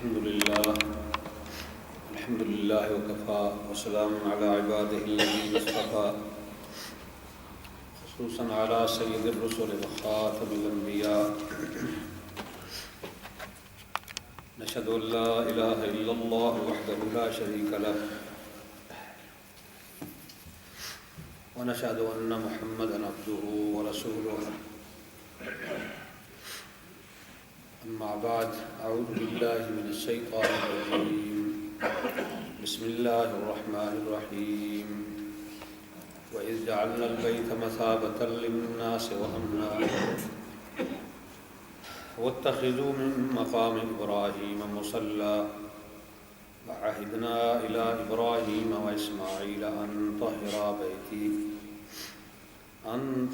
الحمد لله وكفى وسلام على عباده الذين اصطفى خصوصا على سيد الرسل وخاتم الأنبياء نشهد أن لا إله إلا الله وحده لا شريك له ونشهد أن محمدا عبده ورسوله أما بعد أعوذ بالله من الشيطان الرجيم بسم الله الرحمن الرحيم وإذ جعلنا البيت مثابة للناس وأمنا واتخذوا من مقام إبراهيم مصلى وعهدنا إلى إبراهيم وإسماعيل أن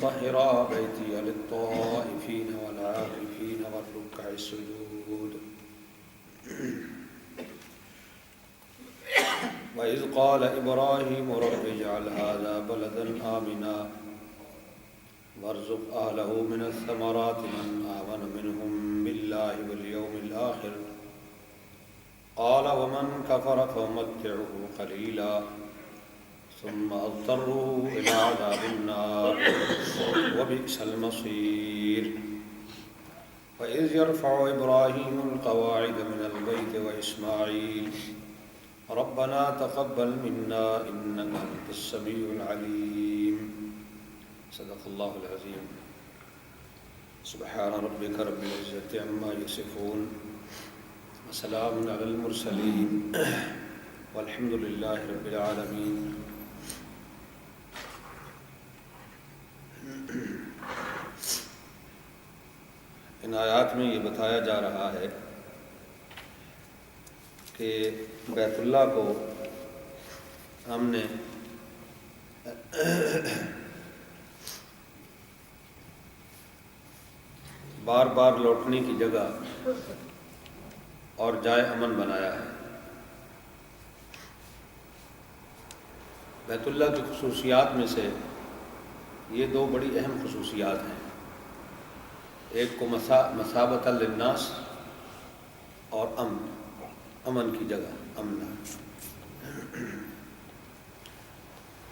طهرا بيتي للطائفين والعاكفين والركع السجود وإذ قال إبراهيم رب اجعل هذا بلدا آمنا وارزق أهله من الثمرات من آمن منهم بالله واليوم الآخر قال ومن كفر فأمتعه قليلا ثم أضطره إلى عذاب النار وبئس المصير وإذ يرفع إبراهيم القواعد من البيت وإسماعيل ربنا تقبل منا إنك أنت السميع العليم صدق الله العظيم سبحان ربك رب العزة عما يصفون وسلام على المرسلين والحمد لله رب العالمين. ان آیات میں یہ بتایا جا رہا ہے کہ بیت اللہ کو ہم نے بار بار لوٹنے کی جگہ اور جائے امن بنایا ہے. بیت اللہ کی خصوصیات میں سے یہ دو بڑی اہم خصوصیات ہیں. ایک کو مثابۃ للناس اور امن کی جگہ امن.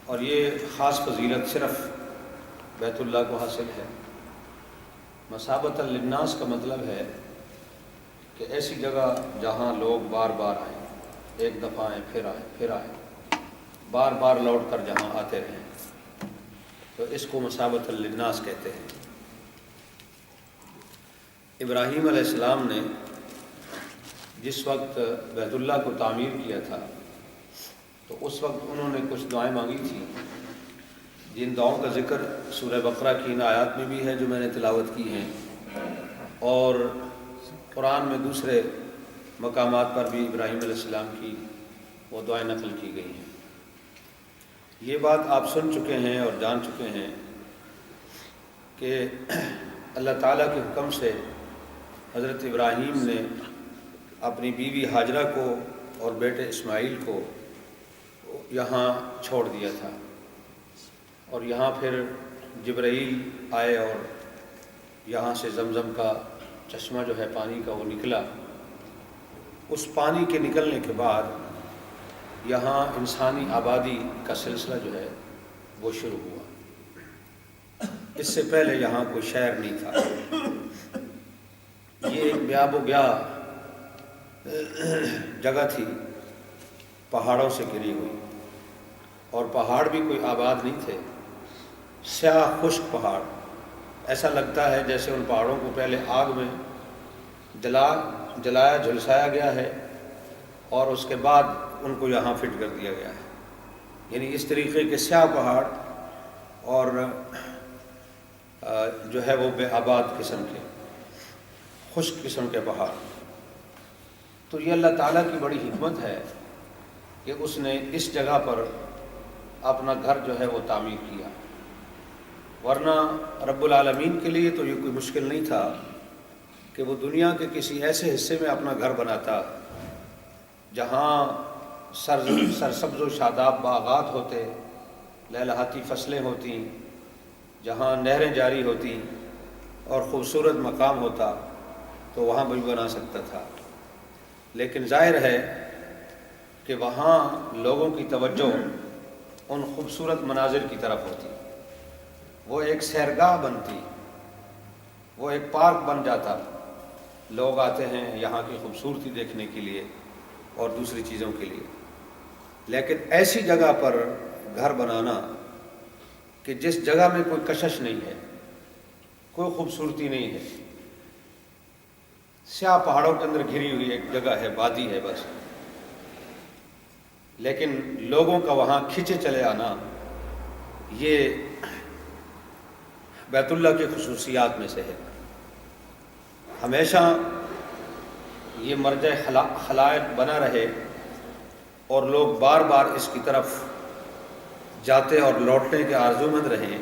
اور یہ خاص فضیلت صرف بیت اللہ کو حاصل ہے. مثابۃ للناس کا مطلب ہے کہ ایسی جگہ جہاں لوگ بار بار آئیں، ایک دفعہ آئیں پھر آئیں، بار بار لوٹ کر جہاں آتے رہیں، تو اس کو مثابۃ للناس کہتے ہیں. ابراہیم علیہ السلام نے جس وقت بیت اللہ کو تعمیر کیا تھا تو اس وقت انہوں نے کچھ دعائیں مانگی تھیں، جن دعاؤں کا ذکر سورہ بقرہ کی ان آیات میں بھی ہے جو میں نے تلاوت کی ہیں، اور قرآن میں دوسرے مقامات پر بھی ابراہیم علیہ السلام کی وہ دعائیں نقل کی گئی ہیں. یہ بات آپ سن چکے ہیں اور جان چکے ہیں کہ اللہ تعالیٰ کے حکم سے حضرت ابراہیم نے اپنی بیوی ہاجرہ کو اور بیٹے اسماعیل کو یہاں چھوڑ دیا تھا، اور یہاں پھر جبرائیل آئے اور یہاں سے زمزم کا چشمہ جو ہے پانی کا وہ نکلا. اس پانی کے نکلنے کے بعد یہاں انسانی آبادی کا سلسلہ جو ہے وہ شروع ہوا. اس سے پہلے یہاں کوئی شہر نہیں تھا. یہ ایک بیاب و گیا جگہ تھی، پہاڑوں سے گھری ہوئی، اور پہاڑ بھی کوئی آباد نہیں تھے. سیاہ خشک پہاڑ، ایسا لگتا ہے جیسے ان پہاڑوں کو پہلے آگ میں جلایا جھلسایا گیا ہے اور اس کے بعد ان کو یہاں فٹ کر دیا گیا ہے. یعنی اس طریقے کے سیاہ پہاڑ اور جو ہے وہ بے آباد قسم کے خشک قسم کے پہاڑ. تو یہ اللہ تعالیٰ کی بڑی حکمت ہے کہ اس نے اس جگہ پر اپنا گھر جو ہے وہ تعمیر کیا، ورنہ رب العالمین کے لیے تو یہ کوئی مشکل نہیں تھا کہ وہ دنیا کے کسی ایسے حصے میں اپنا گھر بناتا جہاں سرسبز و شاداب باغات ہوتے، لہلہاتی فصلیں ہوتی، جہاں نہریں جاری ہوتی اور خوبصورت مقام ہوتا، تو وہاں بھی بنا سکتا تھا. لیکن ظاہر ہے کہ وہاں لوگوں کی توجہ ان خوبصورت مناظر کی طرف ہوتی، وہ ایک سیرگاہ بنتی، وہ ایک پارک بن جاتا، لوگ آتے ہیں یہاں کی خوبصورتی دیکھنے کے لیے اور دوسری چیزوں کے لیے۔ لیکن ایسی جگہ پر گھر بنانا کہ جس جگہ میں کوئی کشش نہیں ہے، کوئی خوبصورتی نہیں ہے، سیاہ پہاڑوں کے اندر گھری ہوئی ایک جگہ ہے، وادی ہے بس، لیکن لوگوں کا وہاں کھینچے چلے آنا، یہ بیت اللہ کی خصوصیات میں سے ہے۔ ہمیشہ یہ مرجع خلائق بنا رہے اور لوگ بار بار اس کی طرف جاتے اور لوٹنے کے آرزومند رہیں،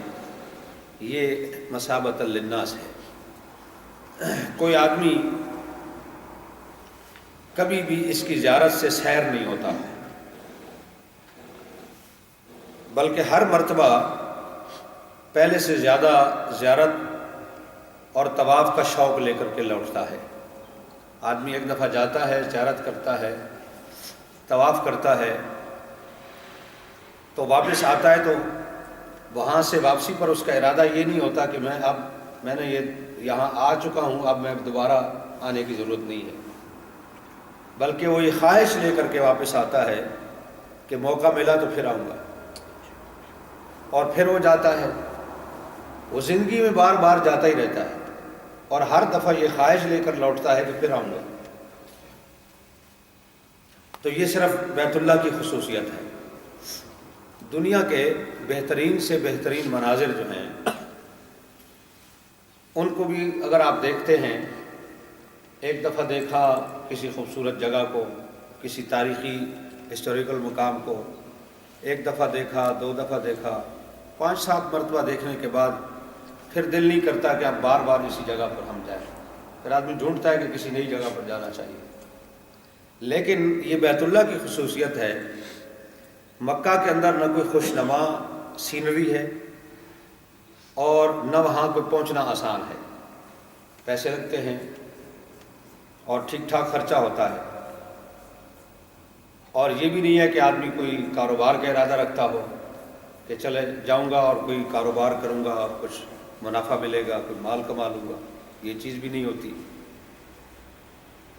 یہ مثابۃ للناس ہے۔ کوئی آدمی کبھی بھی اس کی زیارت سے سیر نہیں ہوتا، بلکہ ہر مرتبہ پہلے سے زیادہ زیارت اور طواف کا شوق لے کر کے لوٹتا ہے۔ آدمی ایک دفعہ جاتا ہے، زیارت کرتا ہے، طواف کرتا ہے، تو واپس آتا ہے تو وہاں سے واپسی پر اس کا ارادہ یہ نہیں ہوتا کہ میں نے یہ یہاں آ چکا ہوں، اب میں دوبارہ آنے کی ضرورت نہیں ہے، بلکہ وہ یہ خواہش لے کر کے واپس آتا ہے کہ موقع ملا تو پھر آؤں گا، اور پھر وہ جاتا ہے۔ وہ زندگی میں بار بار جاتا ہی رہتا ہے اور ہر دفعہ یہ خواہش لے کر لوٹتا ہے کہ پھر آؤں گا۔ تو یہ صرف بیت اللہ کی خصوصیت ہے۔ دنیا کے بہترین سے بہترین مناظر جو ہیں ان کو بھی اگر آپ دیکھتے ہیں، ایک دفعہ دیکھا کسی خوبصورت جگہ کو، کسی تاریخی ہسٹوریکل مقام کو، ایک دفعہ دیکھا، دو دفعہ دیکھا، 5-7 مرتبہ دیکھنے کے بعد پھر دل نہیں کرتا کہ اب بار بار اسی جگہ پر ہم جائیں، پھر آدمی ڈھونڈتا ہے کہ کسی نئی جگہ پر جانا چاہیے۔ لیکن یہ بیت اللہ کی خصوصیت ہے، مکہ کے اندر نہ کوئی خوشنما سینری ہے اور نہ وہاں کوئی پہنچنا آسان ہے، پیسے لگتے ہیں اور ٹھیک ٹھاک خرچہ ہوتا ہے، اور یہ بھی نہیں ہے کہ آدمی کوئی کاروبار کا ارادہ رکھتا ہو کہ چلے جاؤں گا اور کوئی کاروبار کروں گا اور کچھ منافع ملے گا، کوئی مال کما لوں گا، یہ چیز بھی نہیں ہوتی۔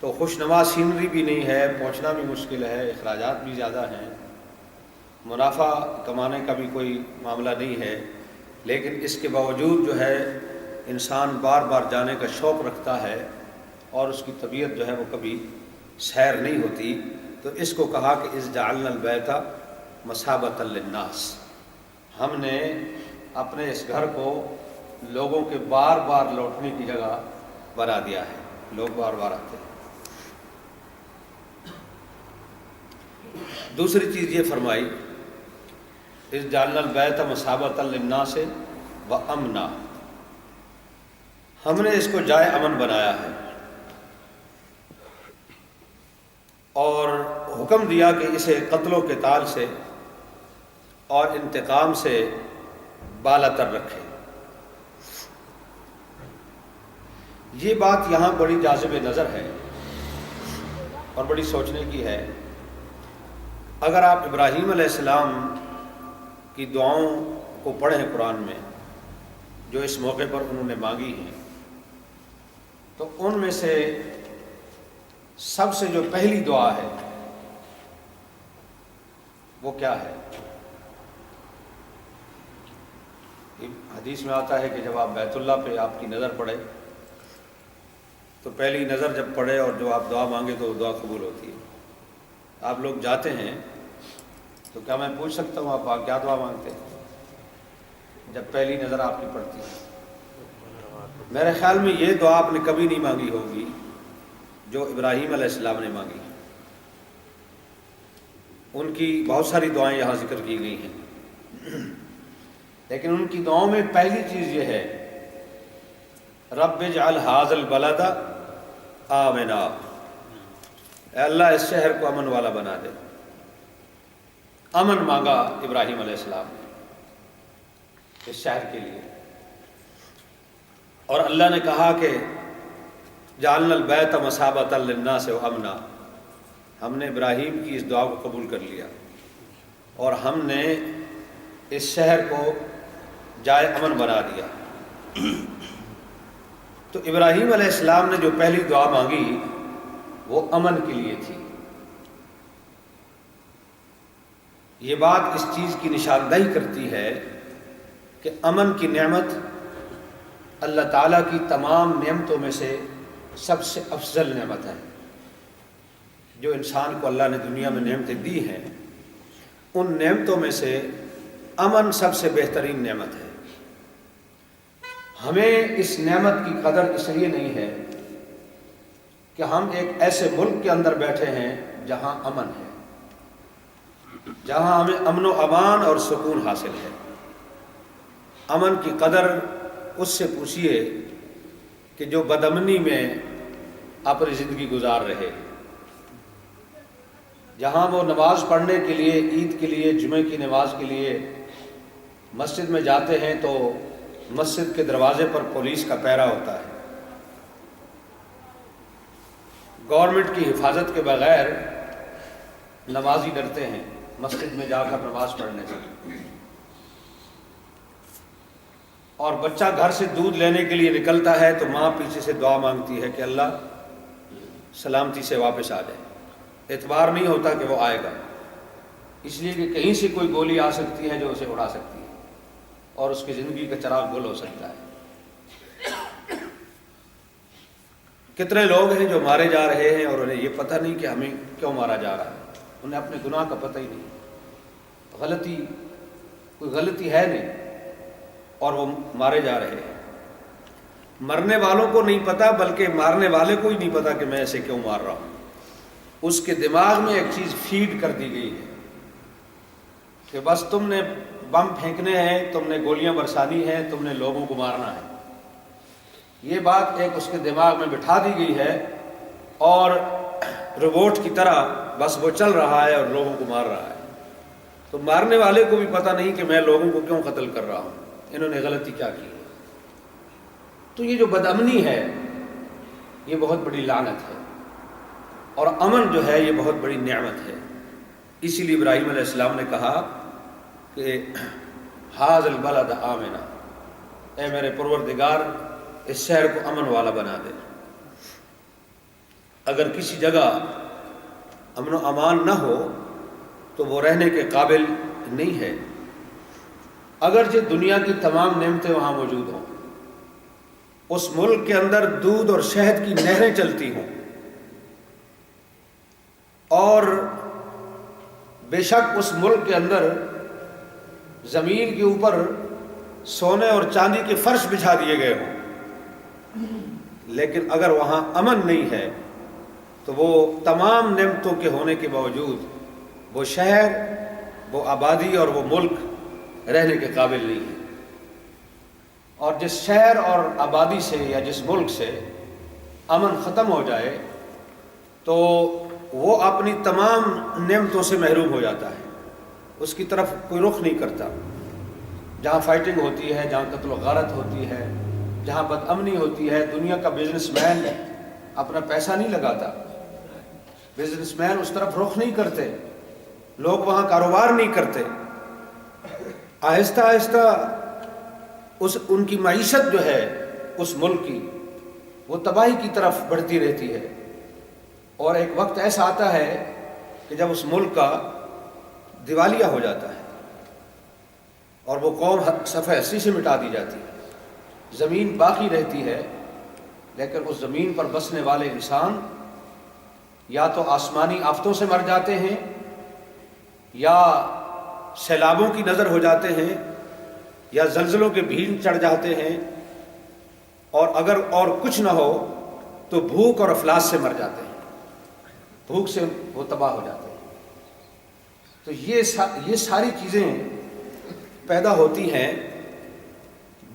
تو خوشنما سینری بھی نہیں ہے، پہنچنا بھی مشکل ہے، اخراجات بھی زیادہ ہیں، منافع کمانے کا بھی کوئی معاملہ نہیں ہے، لیکن اس کے باوجود جو ہے انسان بار بار جانے کا شوق رکھتا ہے اور اس کی طبیعت جو ہے وہ کبھی سیر نہیں ہوتی۔ تو اس کو کہا کہ اذ جعلنا البیت مثابۃ للناس، ہم نے اپنے اس گھر کو لوگوں کے بار بار لوٹنے کی جگہ بنا دیا ہے، لوگ بار بار آتے ہیں۔ دوسری چیز یہ فرمائی اذ جعلنا البیت مثابۃ للناس وامنا، ہم نے اس کو جائے امن بنایا ہے اور حکم دیا کہ اسے قتل و قتال سے اور انتقام سے بالا تر رکھے۔ یہ بات یہاں بڑی جاذب نظر ہے اور بڑی سوچنے کی ہے۔ اگر آپ ابراہیم علیہ السلام کی دعاؤں کو پڑھیں قرآن میں جو اس موقع پر انہوں نے مانگی ہیں، تو ان میں سے سب سے جو پہلی دعا ہے وہ کیا ہے؟ حدیث میں آتا ہے کہ جب آپ بیت اللہ پہ آپ کی نظر پڑے تو پہلی نظر جب پڑے اور جو آپ دعا مانگے تو وہ دعا قبول ہوتی ہے۔ آپ لوگ جاتے ہیں تو کیا میں پوچھ سکتا ہوں آپ کیا دعا مانگتے ہیں جب پہلی نظر آپ کی پڑتی ہے؟ میرے خیال میں یہ دعا آپ نے کبھی نہیں مانگی ہوگی جو ابراہیم علیہ السلام نے مانگی۔ ان کی بہت ساری دعائیں یہاں ذکر کی گئی ہیں، لیکن ان کی دعاؤں میں پہلی چیز یہ ہے رب اجعل ھذا البلد آمنا، اے اللہ اس شہر کو امن والا بنا دے۔ امن مانگا ابراہیم علیہ السلام نے اس شہر کے لیے، اور اللہ نے کہا کہ جعلنا البیت مثابۃ للناس وامنا، ہم نے ابراہیم کی اس دعا کو قبول کر لیا اور ہم نے اس شہر کو جائے امن بنا دیا۔ تو ابراہیم علیہ السلام نے جو پہلی دعا مانگی وہ امن کے لیے تھی۔ یہ بات اس چیز کی نشاندہی کرتی ہے کہ امن کی نعمت اللہ تعالیٰ کی تمام نعمتوں میں سے سب سے افضل نعمت ہے۔ جو انسان کو اللہ نے دنیا میں نعمتیں دی ہیں ان نعمتوں میں سے امن سب سے بہترین نعمت ہے۔ ہمیں اس نعمت کی قدر اس لیے نہیں ہے کہ ہم ایک ایسے ملک کے اندر بیٹھے ہیں جہاں امن ہے، جہاں ہمیں امن و امان اور سکون حاصل ہے۔ امن کی قدر اس سے پوچھیے کہ جو بدامنی میں اپنی زندگی گزار رہے، جہاں وہ نماز پڑھنے کے لیے، عید کے لیے، جمعے کی نماز کے لیے مسجد میں جاتے ہیں تو مسجد کے دروازے پر پولیس کا پہرا ہوتا ہے۔ گورنمنٹ کی حفاظت کے بغیر نمازی ڈرتے ہیں مسجد میں جا کر نماز پڑھنے سے۔ اور بچہ گھر سے دودھ لینے کے لیے نکلتا ہے تو ماں پیچھے سے دعا مانگتی ہے کہ اللہ سلامتی سے واپس آ جائے۔ اعتبار نہیں ہوتا کہ وہ آئے گا، اس لیے کہ کہیں سے کوئی گولی آ سکتی ہے جو اسے اڑا سکتی ہے اور اس کی زندگی کا چراغ گل ہو سکتا ہے۔ کتنے لوگ ہیں جو مارے جا رہے ہیں اور انہیں یہ پتہ نہیں کہ ہمیں کیوں مارا جا رہا ہے، انہیں اپنے گناہ کا پتہ ہی نہیں، کوئی غلطی ہے نہیں اور وہ مارے جا رہے ہیں۔ مرنے والوں کو نہیں پتہ بلکہ مارنے والے کو ہی نہیں پتہ کہ میں اسے کیوں مار رہا ہوں۔ اس کے دماغ میں ایک چیز فیڈ کر دی گئی ہے کہ بس تم نے بم پھینکنے ہیں، تم نے گولیاں برسانی ہیں، تم نے لوگوں کو مارنا ہے۔ یہ بات ایک اس کے دماغ میں بٹھا دی گئی ہے اور روبوٹ کی طرح بس وہ چل رہا ہے اور لوگوں کو مار رہا ہے۔ تو مارنے والے کو بھی پتہ نہیں کہ میں لوگوں کو کیوں قتل کر رہا ہوں، انہوں نے غلطی کیا کی۔ تو یہ جو بدامنی ہے یہ بہت بڑی لعنت ہے، اور امن جو ہے یہ بہت بڑی نعمت ہے۔ اسی لیے ابراہیم علیہ السلام نے کہا کہ حاذ البلد آمنا، اے میرے پروردگار اس شہر کو امن والا بنا دے۔ اگر کسی جگہ امن و امان نہ ہو تو وہ رہنے کے قابل نہیں ہے، اگرچہ دنیا کی تمام نعمتیں وہاں موجود ہوں، اس ملک کے اندر دودھ اور شہد کی نہریں چلتی ہوں، اور بے شک اس ملک کے اندر زمین کے اوپر سونے اور چاندی کے فرش بچھا دیے گئے ہوں، لیکن اگر وہاں امن نہیں ہے تو وہ تمام نعمتوں کے ہونے کے باوجود وہ شہر، وہ آبادی اور وہ ملک رہنے کے قابل نہیں ہے۔ اور جس شہر اور آبادی سے یا جس ملک سے امن ختم ہو جائے تو وہ اپنی تمام نعمتوں سے محروم ہو جاتا ہے، اس کی طرف کوئی رخ نہیں کرتا۔ جہاں فائٹنگ ہوتی ہے، جہاں قتل و غارت ہوتی ہے، جہاں بد امنی ہوتی ہے، دنیا کا بزنس مین اپنا پیسہ نہیں لگاتا، بزنس مین اس طرف رخ نہیں کرتے، لوگ وہاں کاروبار نہیں کرتے۔ آہستہ آہستہ ان کی معیشت جو ہے اس ملک کی وہ تباہی کی طرف بڑھتی رہتی ہے، اور ایک وقت ایسا آتا ہے کہ جب اس ملک کا دیوالیہ ہو جاتا ہے اور وہ قوم صفحہ ہستی سے مٹا دی جاتی ہے۔ زمین باقی رہتی ہے لیکن اس زمین پر بسنے والے انسان یا تو آسمانی آفتوں سے مر جاتے ہیں یا سیلابوں کی نظر ہو جاتے ہیں یا زلزلوں کے بھین چڑھ جاتے ہیں، اور اگر اور کچھ نہ ہو تو بھوک اور افلاس سے مر جاتے ہیں، بھوک سے وہ تباہ ہو جاتے ہیں۔ تو یہ ساری چیزیں پیدا ہوتی ہیں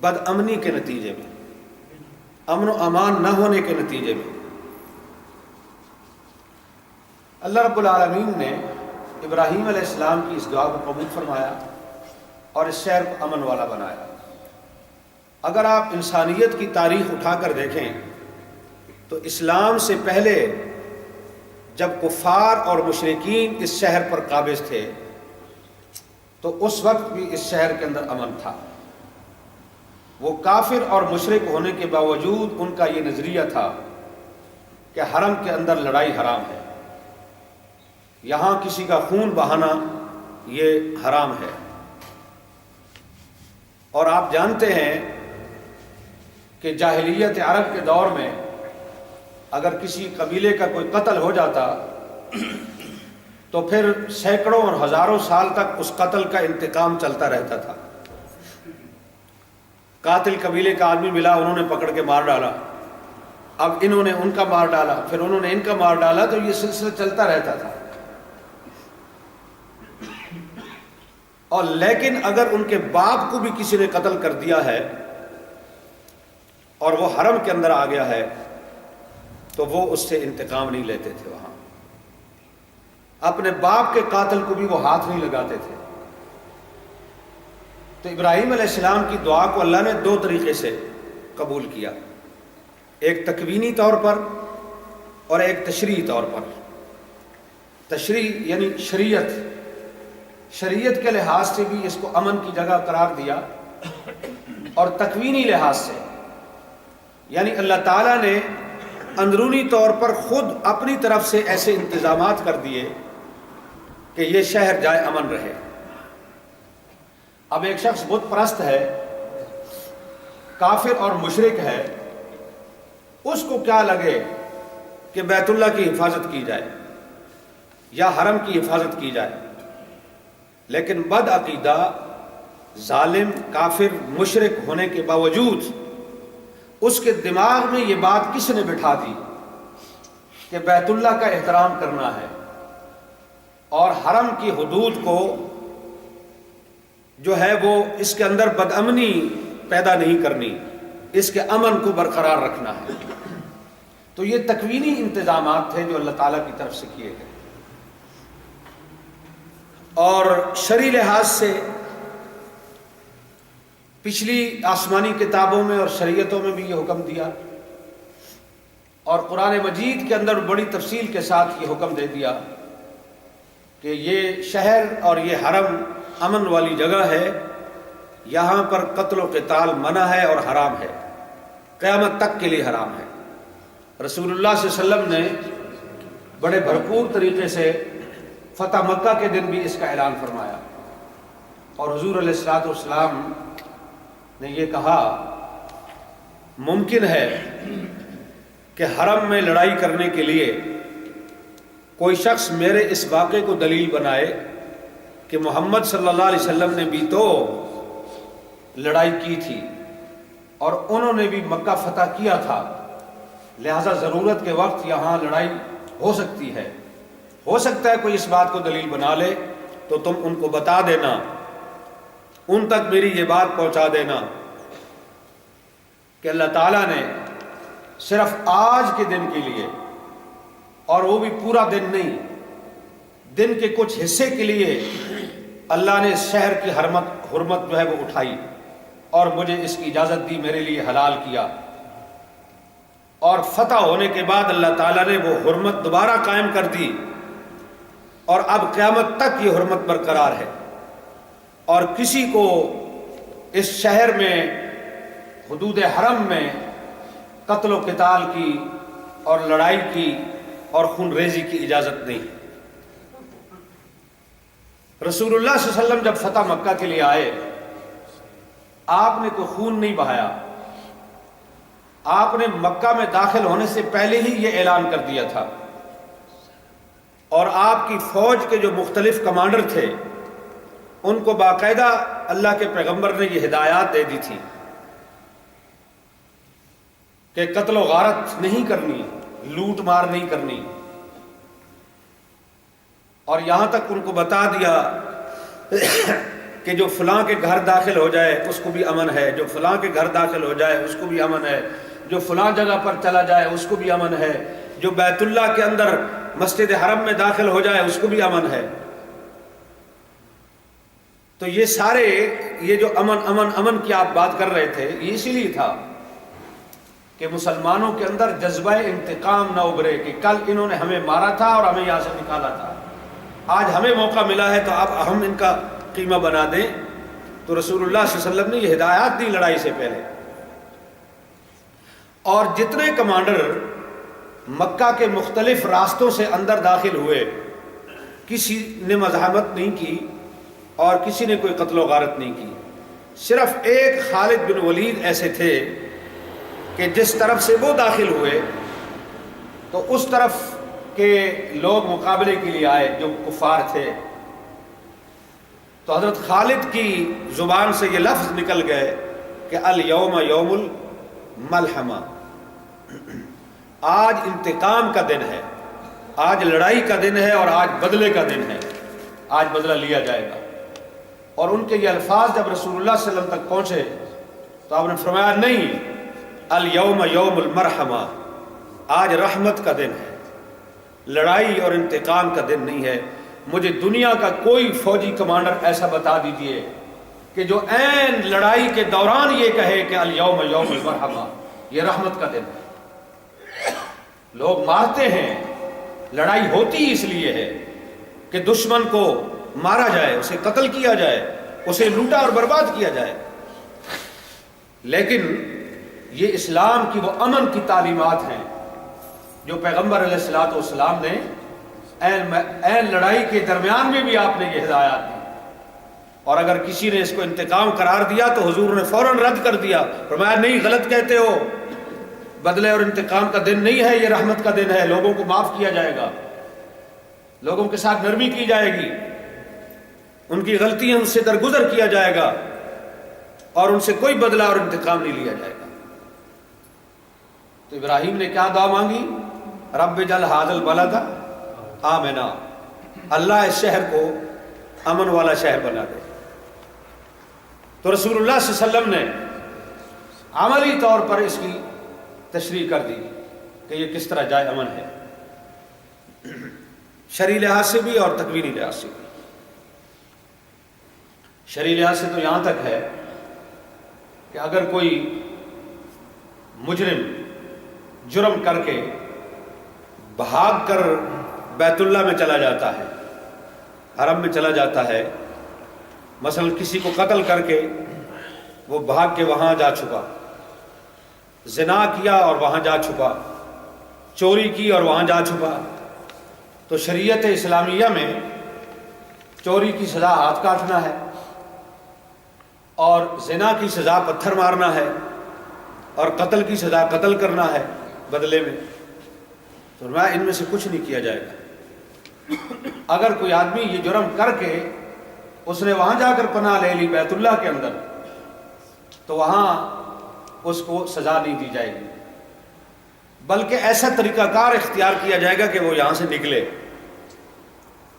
بد امنی کے نتیجے میں، امن و امان نہ ہونے کے نتیجے میں۔ اللہ رب العالمین نے ابراہیم علیہ السلام کی اس دعا کو قبول فرمایا اور اس شہر کو امن والا بنایا۔ اگر آپ انسانیت کی تاریخ اٹھا کر دیکھیں تو اسلام سے پہلے جب کفار اور مشرکین اس شہر پر قابض تھے تو اس وقت بھی اس شہر کے اندر امن تھا۔ وہ کافر اور مشرک ہونے کے باوجود ان کا یہ نظریہ تھا کہ حرم کے اندر لڑائی حرام ہے، یہاں کسی کا خون بہانا یہ حرام ہے۔ اور آپ جانتے ہیں کہ جاہلیت عرب کے دور میں اگر کسی قبیلے کا کوئی قتل ہو جاتا تو پھر سینکڑوں اور ہزاروں سال تک اس قتل کا انتقام چلتا رہتا تھا۔ قاتل قبیلے کا آدمی ملا، انہوں نے پکڑ کے مار ڈالا، اب انہوں نے ان کا مار ڈالا، پھر انہوں نے ان کا مار ڈالا، تو یہ سلسلہ چلتا رہتا تھا۔ اور لیکن اگر ان کے باپ کو بھی کسی نے قتل کر دیا ہے اور وہ حرم کے اندر آ گیا ہے تو وہ اس سے انتقام نہیں لیتے تھے، وہاں اپنے باپ کے قاتل کو بھی وہ ہاتھ نہیں لگاتے تھے۔ تو ابراہیم علیہ السلام کی دعا کو اللہ نے دو طریقے سے قبول کیا، ایک تکوینی طور پر اور ایک تشریعی طور پر۔ تشریع یعنی شریعت کے لحاظ سے بھی اس کو امن کی جگہ قرار دیا، اور تکوینی لحاظ سے یعنی اللہ تعالیٰ نے اندرونی طور پر خود اپنی طرف سے ایسے انتظامات کر دیے کہ یہ شہر جائے امن رہے۔ اب ایک شخص بت پرست ہے، کافر اور مشرک ہے، اس کو کیا لگے کہ بیت اللہ کی حفاظت کی جائے یا حرم کی حفاظت کی جائے، لیکن بد عقیدہ، ظالم، کافر، مشرک ہونے کے باوجود اس کے دماغ میں یہ بات کس نے بٹھا دی کہ بیت اللہ کا احترام کرنا ہے اور حرم کی حدود کو جو ہے وہ اس کے اندر بدامنی پیدا نہیں کرنی، اس کے امن کو برقرار رکھنا ہے۔ تو یہ تکوینی انتظامات تھے جو اللہ تعالیٰ کی طرف سے کیے گئے، اور شرعی لحاظ سے پچھلی آسمانی کتابوں میں اور شریعتوں میں بھی یہ حکم دیا، اور قرآن مجید کے اندر بڑی تفصیل کے ساتھ یہ حکم دے دیا کہ یہ شہر اور یہ حرم امن والی جگہ ہے، یہاں پر قتل و قتال منع ہے اور حرام ہے، قیامت تک کے لیے حرام ہے۔ رسول اللہ صلی اللہ علیہ وسلم نے بڑے بھرپور طریقے سے فتح مکہ کے دن بھی اس کا اعلان فرمایا، اور حضور علیہ الصلوۃ والسلام نے یہ کہا ممکن ہے کہ حرم میں لڑائی کرنے کے لیے کوئی شخص میرے اس واقعے کو دلیل بنائے کہ محمد صلی اللہ علیہ وسلم نے بھی تو لڑائی کی تھی اور انہوں نے بھی مکہ فتح کیا تھا، لہذا ضرورت کے وقت یہاں لڑائی ہو سکتی ہے۔ ہو سکتا ہے کوئی اس بات کو دلیل بنا لے تو تم ان کو بتا دینا، ان تک میری یہ بات پہنچا دینا کہ اللہ تعالیٰ نے صرف آج کے دن کے لیے، اور وہ بھی پورا دن نہیں، دن کے کچھ حصے کے لیے اللہ نے اس شہر کی حرمت جو ہے وہ اٹھائی اور مجھے اس کی اجازت دی، میرے لیے حلال کیا، اور فتح ہونے کے بعد اللہ تعالیٰ نے وہ حرمت دوبارہ قائم کر دی، اور اب قیامت تک یہ حرمت برقرار ہے، اور کسی کو اس شہر میں حدود حرم میں قتل و قتال کی اور لڑائی کی اور خون ریزی کی اجازت نہیں۔ رسول اللہ صلی اللہ علیہ وسلم جب فتح مکہ کے لیے آئے، آپ نے کوئی خون نہیں بہایا، آپ نے مکہ میں داخل ہونے سے پہلے ہی یہ اعلان کر دیا تھا، اور آپ کی فوج کے جو مختلف کمانڈر تھے ان کو باقاعدہ اللہ کے پیغمبر نے یہ ہدایات دے دی تھی کہ قتل و غارت نہیں کرنی، لوٹ مار نہیں کرنی، اور یہاں تک ان کو بتا دیا کہ جو فلاں کے گھر داخل ہو جائے اس کو بھی امن ہے، جو فلاں کے گھر داخل ہو جائے اس کو بھی امن ہے، جو فلاں جگہ پر چلا جائے اس کو بھی امن ہے، جو بیت اللہ کے اندر مسجد حرم میں داخل ہو جائے اس کو بھی امن ہے۔ تو یہ سارے یہ جو امن کی آپ بات کر رہے تھے، یہ اسی لیے تھا کہ کہ مسلمانوں کے اندر جذبہ انتقام نہ ابھرے کہ کل انہوں نے ہمیں مارا تھا اور ہمیں یہاں سے نکالا تھا، آج ہمیں موقع ملا ہے تو اب ہم ان کا قیمہ بنا دیں۔ تو رسول اللہ صلی اللہ علیہ وسلم نے یہ ہدایات دی لڑائی سے پہلے، اور جتنے کمانڈر مکہ کے مختلف راستوں سے اندر داخل ہوئے، کسی نے مزاحمت نہیں کی اور کسی نے کوئی قتل و غارت نہیں کی، صرف ایک خالد بن ولید ایسے تھے کہ جس طرف سے وہ داخل ہوئے تو اس طرف کے لوگ مقابلے کے لیے آئے جو کفار تھے، تو حضرت خالد کی زبان سے یہ لفظ نکل گئے کہ الیوم یوم الملحمہ، آج انتقام کا دن ہے، آج لڑائی کا دن ہے اور آج بدلے کا دن ہے، آج بدلہ لیا جائے گا۔ اور ان کے یہ الفاظ جب رسول اللہ صلی اللہ علیہ وسلم تک پہنچے تو آپ نے فرمایا نہیں، الیوم یوم المرحمہ، آج رحمت کا دن ہے، لڑائی اور انتقام کا دن نہیں ہے۔ مجھے دنیا کا کوئی فوجی کمانڈر ایسا بتا دیجئے کہ جو عین لڑائی کے دوران یہ کہے کہ الیوم یوم المرحمہ، یہ رحمت کا دن ہے۔ لوگ مارتے ہیں، لڑائی ہوتی اس لیے ہے کہ دشمن کو مارا جائے، اسے قتل کیا جائے، اسے لوٹا اور برباد کیا جائے، لیکن یہ اسلام کی وہ امن کی تعلیمات ہیں جو پیغمبر علیہ الصلوۃ والسلام نے عین لڑائی کے درمیان میں بھی آپ نے یہ ہدایات دی، اور اگر کسی نے اس کو انتقام قرار دیا تو حضور نے فوراً رد کر دیا، فرمایا نہیں، غلط کہتے ہو، بدلے اور انتقام کا دن نہیں ہے، یہ رحمت کا دن ہے، لوگوں کو معاف کیا جائے گا، لوگوں کے ساتھ نرمی کی جائے گی، ان کی غلطیاں ان سے درگزر کیا جائے گا اور ان سے کوئی بدلہ اور انتقام نہیں لیا جائے گا۔ تو ابراہیم نے کیا دعا مانگی؟ رب اجعل ھذا البلد آمنا، اللہ اس شہر کو امن والا شہر بنا دے۔ تو رسول اللہ صلی اللہ علیہ وسلم نے عملی طور پر اس کی تشریح کر دی کہ یہ کس طرح جائے امن ہے، شرعی لحاظ سے بھی اور تکوینی لحاظ سے بھی۔ شرعی لحاظ سے تو یہاں تک ہے کہ اگر کوئی مجرم جرم کر کے بھاگ کر بیت اللہ میں چلا جاتا ہے، حرم میں چلا جاتا ہے، مثلا کسی کو قتل کر کے وہ بھاگ کے وہاں جا چھپا، زنا کیا اور وہاں جا چھپا، چوری کی اور وہاں جا چھپا، تو شریعت اسلامیہ میں چوری کی سزا ہاتھ کاٹنا ہے اور زنا کی سزا پتھر مارنا ہے اور قتل کی سزا قتل کرنا ہے بدلے میں۔ تو فرمایا ان میں سے کچھ نہیں کیا جائے گا۔ اگر کوئی آدمی یہ جرم کر کے اس نے وہاں جا کر پناہ لے لی بیت اللہ کے اندر، تو وہاں اس کو سزا نہیں دی جائے گی، بلکہ ایسا طریقہ کار اختیار کیا جائے گا کہ وہ یہاں سے نکلے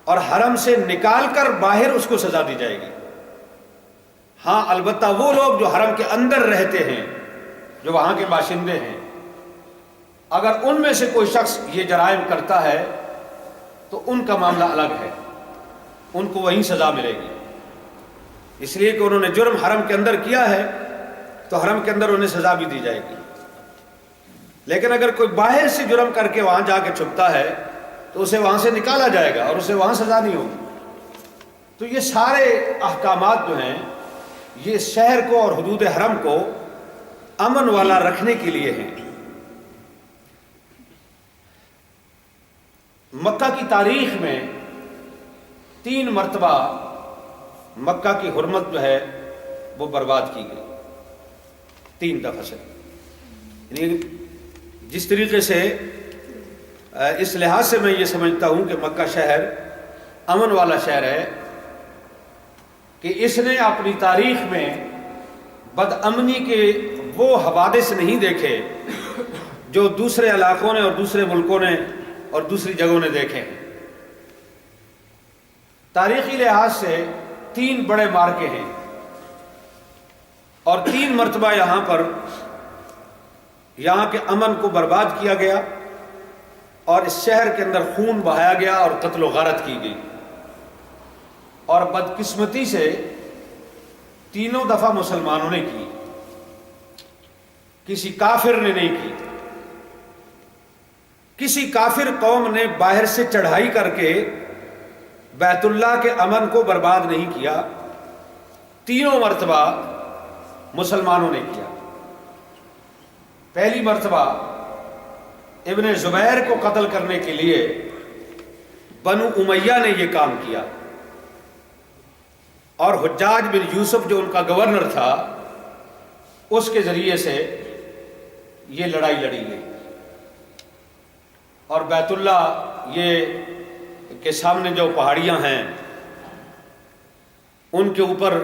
اور حرم سے نکال کر باہر اس کو سزا دی جائے گی۔ ہاں البتہ وہ لوگ جو حرم کے اندر رہتے ہیں، جو وہاں کے باشندے ہیں، اگر ان میں سے کوئی شخص یہ جرائم کرتا ہے تو ان کا معاملہ الگ ہے، ان کو وہیں سزا ملے گی، اس لیے کہ انہوں نے جرم حرم کے اندر کیا ہے تو حرم کے اندر انہیں سزا بھی دی جائے گی۔ لیکن اگر کوئی باہر سے جرم کر کے وہاں جا کے چھپتا ہے تو اسے وہاں سے نکالا جائے گا اور اسے وہاں سزا نہیں ہوگی۔ تو یہ سارے احکامات جو ہیں یہ شہر کو اور حدود حرم کو امن والا رکھنے کے لیے ہیں۔ مکہ کی تاریخ میں 3 مرتبہ مکہ کی حرمت جو ہے وہ برباد کی گئی، 3 دفعہ سے۔ یعنی جس طریقے سے اس لحاظ سے میں یہ سمجھتا ہوں کہ مکہ شہر امن والا شہر ہے کہ اس نے اپنی تاریخ میں بد امنی کے وہ حوادث نہیں دیکھے جو دوسرے علاقوں نے اور دوسرے ملکوں نے اور دوسری جگہوں نے دیکھے ہیں۔ تاریخی لحاظ سے 3 بڑے مارکے ہیں اور 3 مرتبہ یہاں پر یہاں کے امن کو برباد کیا گیا اور اس شہر کے اندر خون بہایا گیا اور قتل و غارت کی گئی، اور بدقسمتی سے 3 دفعہ مسلمانوں نے کی۔ کسی کافر نے نہیں کی. کسی کافر قوم نے باہر سے چڑھائی کر کے بیت اللہ کے امن کو برباد نہیں کیا. تینوں مرتبہ مسلمانوں نے کیا. پہلی مرتبہ ابن زبیر کو قتل کرنے کے لیے بنو امیہ نے یہ کام کیا، اور حجاج بن یوسف جو ان کا گورنر تھا اس کے ذریعے سے یہ لڑائی لڑی گئی. اور بیت اللہ یہ کے سامنے جو پہاڑیاں ہیں ان کے اوپر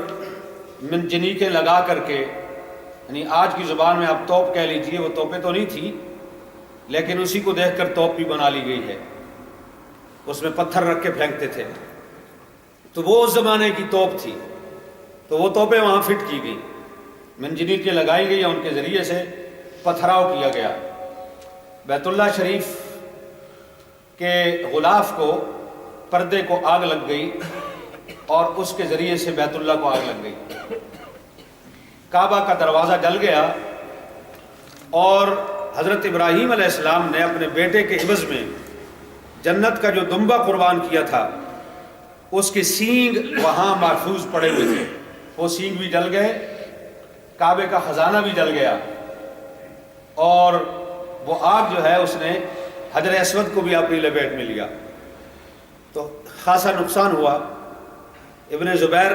منجنیقیں لگا کر کے، یعنی آج کی زبان میں آپ توپ کہہ لیجئے، وہ توپیں تو نہیں تھی لیکن اسی کو دیکھ کر توپ بھی بنا لی گئی ہے. اس میں پتھر رکھ کے پھینکتے تھے، تو وہ اس زمانے کی توپ تھی، تو وہ توپیں وہاں فٹ کی گئی، منجنیقیں لگائی گئی، ان کے ذریعے سے پتھراؤ کیا گیا. بیت اللہ شریف کے غلاف کو، پردے کو آگ لگ گئی اور اس کے ذریعے سے بیت اللہ کو آگ لگ گئی. کعبہ کا دروازہ جل گیا، اور حضرت ابراہیم علیہ السلام نے اپنے بیٹے کے عوض میں جنت کا جو دمبا قربان کیا تھا اس کے سینگ وہاں محفوظ پڑے ہوئے تھے. وہ سینگ بھی جل گئے، کعبے کا خزانہ بھی جل گیا، اور وہ آگ جو ہے اس نے حجر اسود کو بھی اپنی لپیٹ میں لیا. تو خاصا نقصان ہوا. ابن زبیر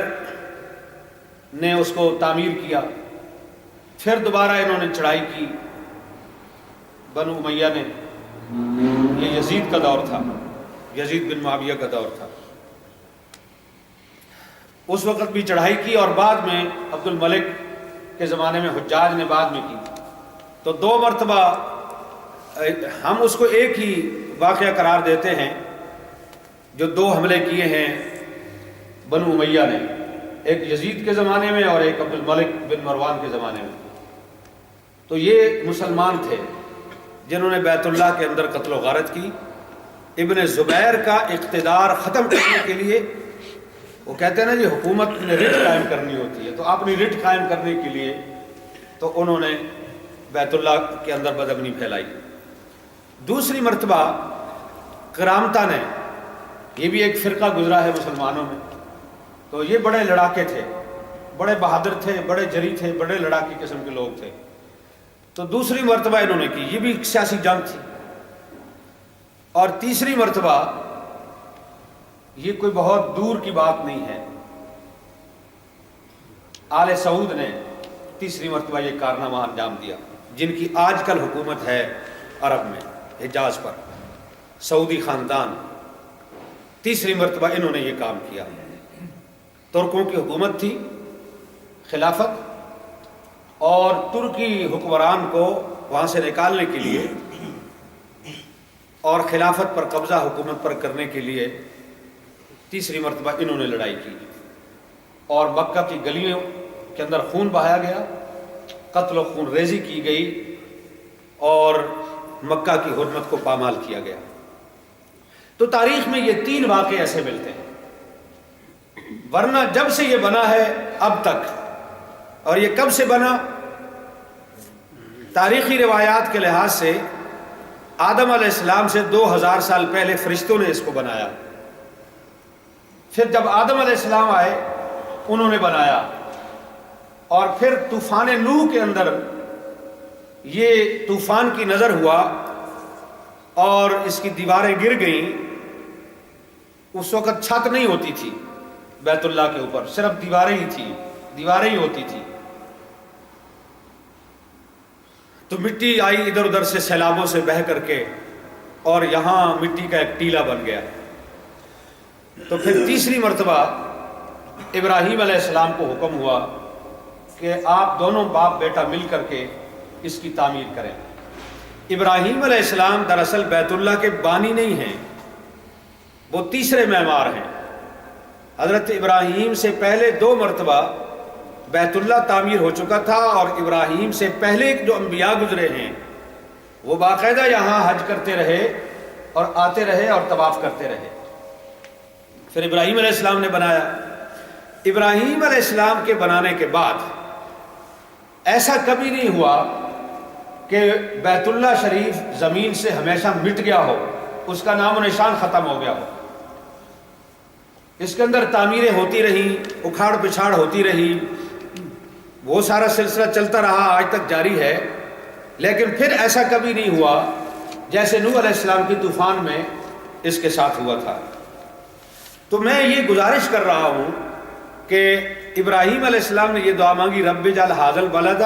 نے اس کو تعمیر کیا. پھر دوبارہ انہوں نے چڑھائی کی بنو امیہ نے. یہ یزید کا دور تھا، یزید بن معاویہ کا دور تھا. اس وقت بھی چڑھائی کی، اور بعد میں عبد الملک کے زمانے میں حجاج نے بعد میں کی. تو 2 مرتبہ ہم اس کو ایک ہی واقعہ قرار دیتے ہیں جو 2 حملے کیے ہیں بنو امیہ نے، ایک یزید کے زمانے میں اور ایک عبد الملک بن مروان کے زمانے میں. تو یہ مسلمان تھے جنہوں نے بیت اللہ کے اندر قتل و غارت کی. ابن زبیر کا اقتدار ختم کرنے کے لیے، وہ کہتے ہیں نا جی حکومت نے رٹ قائم کرنی ہوتی ہے، تو اپنی رٹ قائم کرنے کے لیے تو انہوں نے بیت اللہ کے اندر بدامنی پھیلائی. دوسری مرتبہ کرامتہ نے، یہ بھی ایک فرقہ گزرا ہے مسلمانوں میں، تو یہ بڑے لڑاکے تھے، بڑے بہادر تھے، بڑے جری تھے، بڑے لڑاکی قسم کے لوگ تھے. تو دوسری مرتبہ انہوں نے کی، یہ بھی ایک سیاسی جنگ تھی. اور تیسری مرتبہ، یہ کوئی بہت دور کی بات نہیں ہے، آل سعود نے تیسری مرتبہ یہ کارنامہ انجام دیا، جن کی آج کل حکومت ہے عرب میں، حجاز پر، سعودی خاندان. تیسری مرتبہ انہوں نے یہ کام کیا. ترکوں کی حکومت تھی، خلافت، اور ترکی حکمران کو وہاں سے نکالنے کے لیے اور خلافت پر قبضہ حکومت پر کرنے کے لیے تیسری مرتبہ انہوں نے لڑائی کی. اور مکہ کی گلیوں کے اندر خون بہایا گیا، قتل و خون ریزی کی گئی، اور مکہ کی حرمت کو پامال کیا گیا. تو تاریخ میں یہ 3 واقعے ایسے ملتے ہیں، ورنہ جب سے یہ بنا ہے اب تک. اور یہ کب سے بنا؟ تاریخی روایات کے لحاظ سے آدم علیہ السلام سے 2000 سال پہلے فرشتوں نے اس کو بنایا. پھر جب آدم علیہ السلام آئے انہوں نے بنایا، اور پھر طوفان نوح کے اندر یہ طوفان کی نظر ہوا اور اس کی دیواریں گر گئیں. اس وقت چھت نہیں ہوتی تھی بیت اللہ کے اوپر، صرف دیواریں ہی تھیں، دیواریں ہی ہوتی تھی. تو مٹی آئی ادھر ادھر سے سیلابوں سے بہہ کر کے، اور یہاں مٹی کا ایک ٹیلا بن گیا. تو پھر تیسری مرتبہ ابراہیم علیہ السلام کو حکم ہوا کہ آپ دونوں باپ بیٹا مل کر کے اس کی تعمیر کریں. ابراہیم علیہ السلام دراصل بیت اللہ کے بانی نہیں ہیں، وہ تیسرے معمار ہیں. حضرت ابراہیم سے پہلے 2 مرتبہ بیت اللہ تعمیر ہو چکا تھا، اور ابراہیم سے پہلے جو انبیاء گزرے ہیں وہ باقاعدہ یہاں حج کرتے رہے اور آتے رہے اور طواف کرتے رہے. پھر ابراہیم علیہ السلام نے بنایا. ابراہیم علیہ السلام کے بنانے کے بعد ایسا کبھی نہیں ہوا کہ بیت اللہ شریف زمین سے ہمیشہ مٹ گیا ہو، اس کا نام و نشان ختم ہو گیا ہو۔ اس کے اندر تعمیریں ہوتی رہی، اکھاڑ پچھاڑ ہوتی رہی، وہ سارا سلسلہ چلتا رہا، آج تک جاری ہے، لیکن پھر ایسا کبھی نہیں ہوا جیسے نوح علیہ السلام کی طوفان میں اس کے ساتھ ہوا تھا۔ تو میں یہ گزارش کر رہا ہوں کہ ابراہیم علیہ السلام نے یہ دعا مانگی، رب اجعل ھذا البلد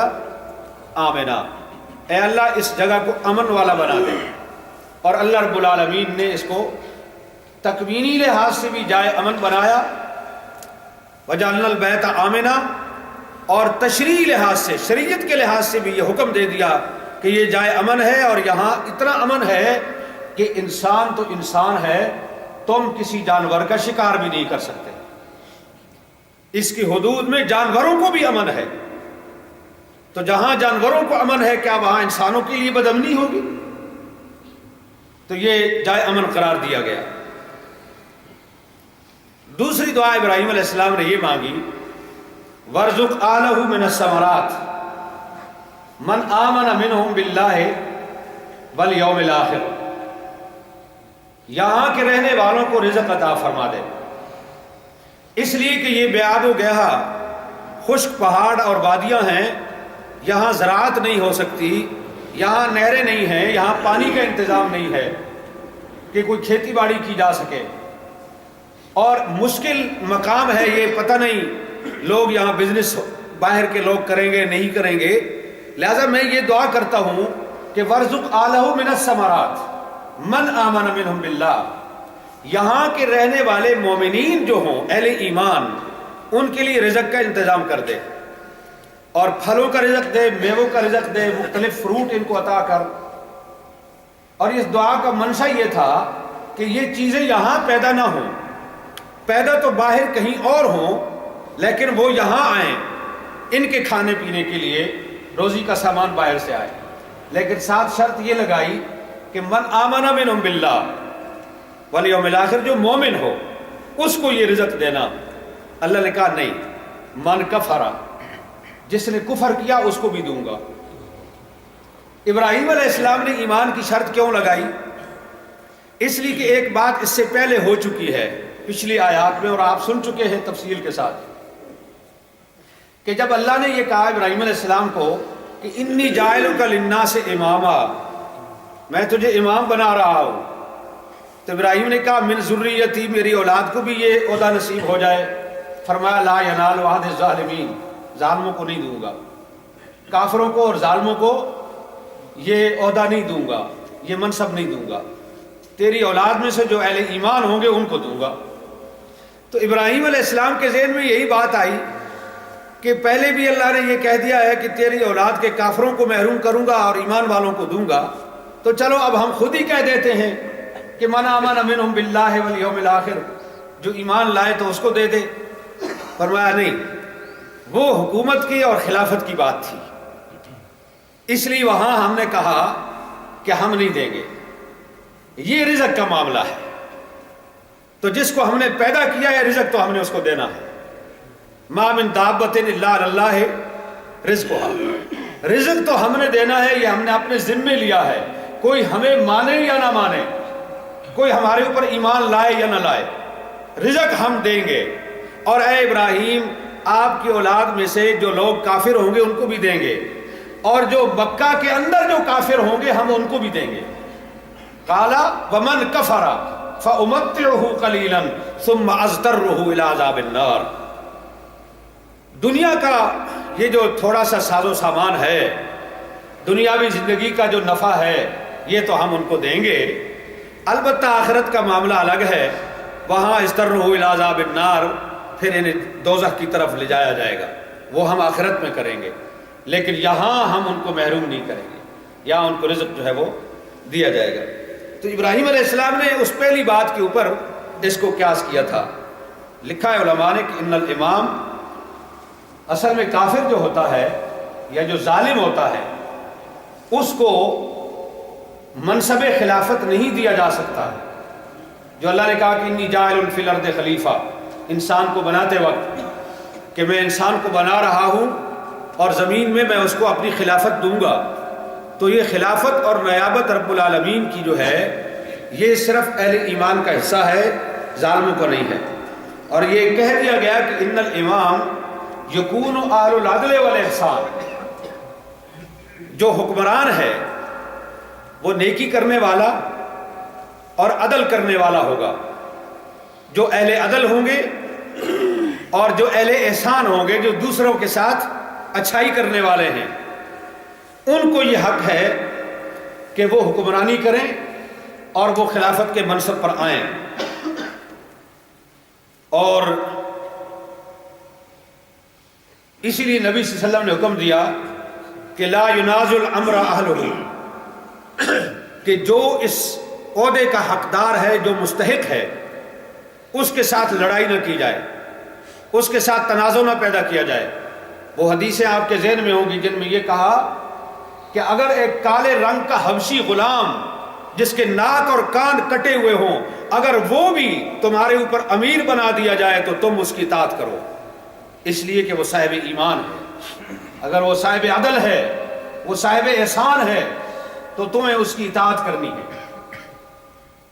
آمنا، اے اللہ اس جگہ کو امن والا بنا دے، اور اللہ رب العالمین نے اس کو تکوینی لحاظ سے بھی جائے امن بنایا، وجعلنا البیت آمنا، اور تشریعی لحاظ سے، شریعت کے لحاظ سے بھی یہ حکم دے دیا کہ یہ جائے امن ہے، اور یہاں اتنا امن ہے کہ انسان تو انسان ہے، تم کسی جانور کا شکار بھی نہیں کر سکتے، اس کی حدود میں جانوروں کو بھی امن ہے۔ تو جہاں جانوروں کو امن ہے، کیا وہاں انسانوں کے لیے بدامنی ہوگی؟ تو یہ جائے امن قرار دیا گیا۔ دوسری دعا ابراہیم علیہ السلام نے یہ مانگی، وارزق آلہ من الثمرات من آمن منہم باللہ والیوم الآخر، یہاں کے رہنے والوں کو رزق عطا فرما دے، اس لیے کہ یہ بیاب و گہا خشک پہاڑ اور وادیاں ہیں، یہاں زراعت نہیں ہو سکتی، یہاں نہریں نہیں ہیں، یہاں پانی کا انتظام نہیں ہے کہ کوئی کھیتی باڑی کی جا سکے، اور مشکل مقام ہے، یہ پتہ نہیں لوگ یہاں بزنس باہر کے لوگ کریں گے نہیں کریں گے، لہذا میں یہ دعا کرتا ہوں کہ وارزق آلہ من الثمرات من آمن منہم باللہ، یہاں کے رہنے والے مومنین جو ہوں، اہل ایمان، ان کے لیے رزق کا انتظام کر دے، اور پھلوں کا رزق دے، میووں کا رزق دے، مختلف فروٹ ان کو عطا کر۔ اور اس دعا کا منشا یہ تھا کہ یہ چیزیں یہاں پیدا نہ ہوں، پیدا تو باہر کہیں اور ہوں، لیکن وہ یہاں آئیں ان کے کھانے پینے کے لیے، روزی کا سامان باہر سے آئے، لیکن ساتھ شرط یہ لگائی کہ من آمن منہم باللہ والیوم الآخر، جو مومن ہو اس کو یہ رزق دینا۔ اللہ نے کہا نہیں، من کفر، جس نے کفر کیا اس کو بھی دوں گا۔ ابراہیم علیہ السلام نے ایمان کی شرط کیوں لگائی؟ اس لیے کہ ایک بات اس سے پہلے ہو چکی ہے پچھلی آیات میں، اور آپ سن چکے ہیں تفصیل کے ساتھ، کہ جب اللہ نے یہ کہا ابراہیم علیہ السلام کو کہ انی جاعلک للناس اماما، میں تجھے امام بنا رہا ہوں، تو ابراہیم نے کہا من ذریتی، میری اولاد کو بھی یہ عہدہ نصیب ہو جائے۔ فرمایا لا ینال عہد الظالمین، ظالموں کو نہیں دوں گا، کافروں کو اور ظالموں کو یہ عہدہ نہیں دوں گا، یہ منصب نہیں دوں گا، تیری اولاد میں سے جو اہل ایمان ہوں گے ان کو دوں گا۔ تو ابراہیم علیہ السلام کے ذہن میں یہی بات آئی کہ پہلے بھی اللہ نے یہ کہہ دیا ہے کہ تیری اولاد کے کافروں کو محروم کروں گا اور ایمان والوں کو دوں گا، تو چلو اب ہم خود ہی کہہ دیتے ہیں کہ من آمن منہم باللہ والیوم الآخر، جو ایمان لائے تو اس کو دے دے۔ فرمایا نہیں، وہ حکومت کی اور خلافت کی بات تھی، اس لیے وہاں ہم نے کہا کہ ہم نہیں دیں گے، یہ رزق کا معاملہ ہے، تو جس کو ہم نے پیدا کیا ہے رزق تو ہم نے اس کو دینا ہے۔ ما من دابۃ الا علی اللہ رزقها، رزق تو ہم نے دینا ہے، یہ ہم نے اپنے ذمے لیا ہے، کوئی ہمیں مانے یا نہ مانے، کوئی ہمارے اوپر ایمان لائے یا نہ لائے، رزق ہم دیں گے۔ اور اے ابراہیم، آپ کی اولاد میں سے جو لوگ کافر ہوں گے ان کو بھی دیں گے، اور جو مکہ کے اندر جو کافر ہوں گے ہم ان کو بھی دیں گے۔ قال ومن کفر فامتعه قلیلا ثم اضطره الى عذاب النار، دنیا کا یہ جو تھوڑا سا ساز و سامان ہے، دنیاوی زندگی کا جو نفع ہے، یہ تو ہم ان کو دیں گے، البتہ آخرت کا معاملہ الگ ہے، وہاں اضطروا الى عذاب النار، پھر انہیں دوزخ کی طرف لے جایا جائے گا، وہ ہم آخرت میں کریں گے، لیکن یہاں ہم ان کو محروم نہیں کریں گے، یہاں ان کو رزق جو ہے وہ دیا جائے گا۔ تو ابراہیم علیہ السلام نے اس پہلی بات کے اوپر اس کو قیاس کیا تھا۔ لکھا ہے علماء نے کہ ان الامام، اصل میں کافر جو ہوتا ہے یا جو ظالم ہوتا ہے اس کو منصب خلافت نہیں دیا جا سکتا، جو اللہ نے کہا کہ انی جاعل فی الارض خلیفہ، انسان کو بناتے وقت کہ میں انسان کو بنا رہا ہوں اور زمین میں میں اس کو اپنی خلافت دوں گا، تو یہ خلافت اور نیابت رب العالمین کی جو ہے یہ صرف اہل ایمان کا حصہ ہے، ظالموں کا نہیں ہے۔ اور یہ کہہ دیا گیا کہ ان الامام یکون اہل العدل والاحسان، جو حکمران ہے وہ نیکی کرنے والا اور عدل کرنے والا ہوگا۔ جو اہل عدل ہوں گے اور جو اہل احسان ہوں گے، جو دوسروں کے ساتھ اچھائی کرنے والے ہیں، ان کو یہ حق ہے کہ وہ حکمرانی کریں اور وہ خلافت کے منصب پر آئیں۔ اور اسی لیے نبی صلی اللہ علیہ وسلم نے حکم دیا کہ لا ینازع الامر اہلہ، کہ جو اس عہدے کا حقدار ہے، جو مستحق ہے، اس کے ساتھ لڑائی نہ کی جائے، اس کے ساتھ تنازع نہ پیدا کیا جائے۔ وہ حدیثیں آپ کے ذہن میں ہوں گی جن میں یہ کہا کہ اگر ایک کالے رنگ کا حبشی غلام جس کے ناک اور کان کٹے ہوئے ہوں، اگر وہ بھی تمہارے اوپر امیر بنا دیا جائے تو تم اس کی اطاعت کرو، اس لیے کہ وہ صاحب ایمان ہے۔ اگر وہ صاحب عدل ہے، وہ صاحب احسان ہے، تو تمہیں اس کی اطاعت کرنی ہے۔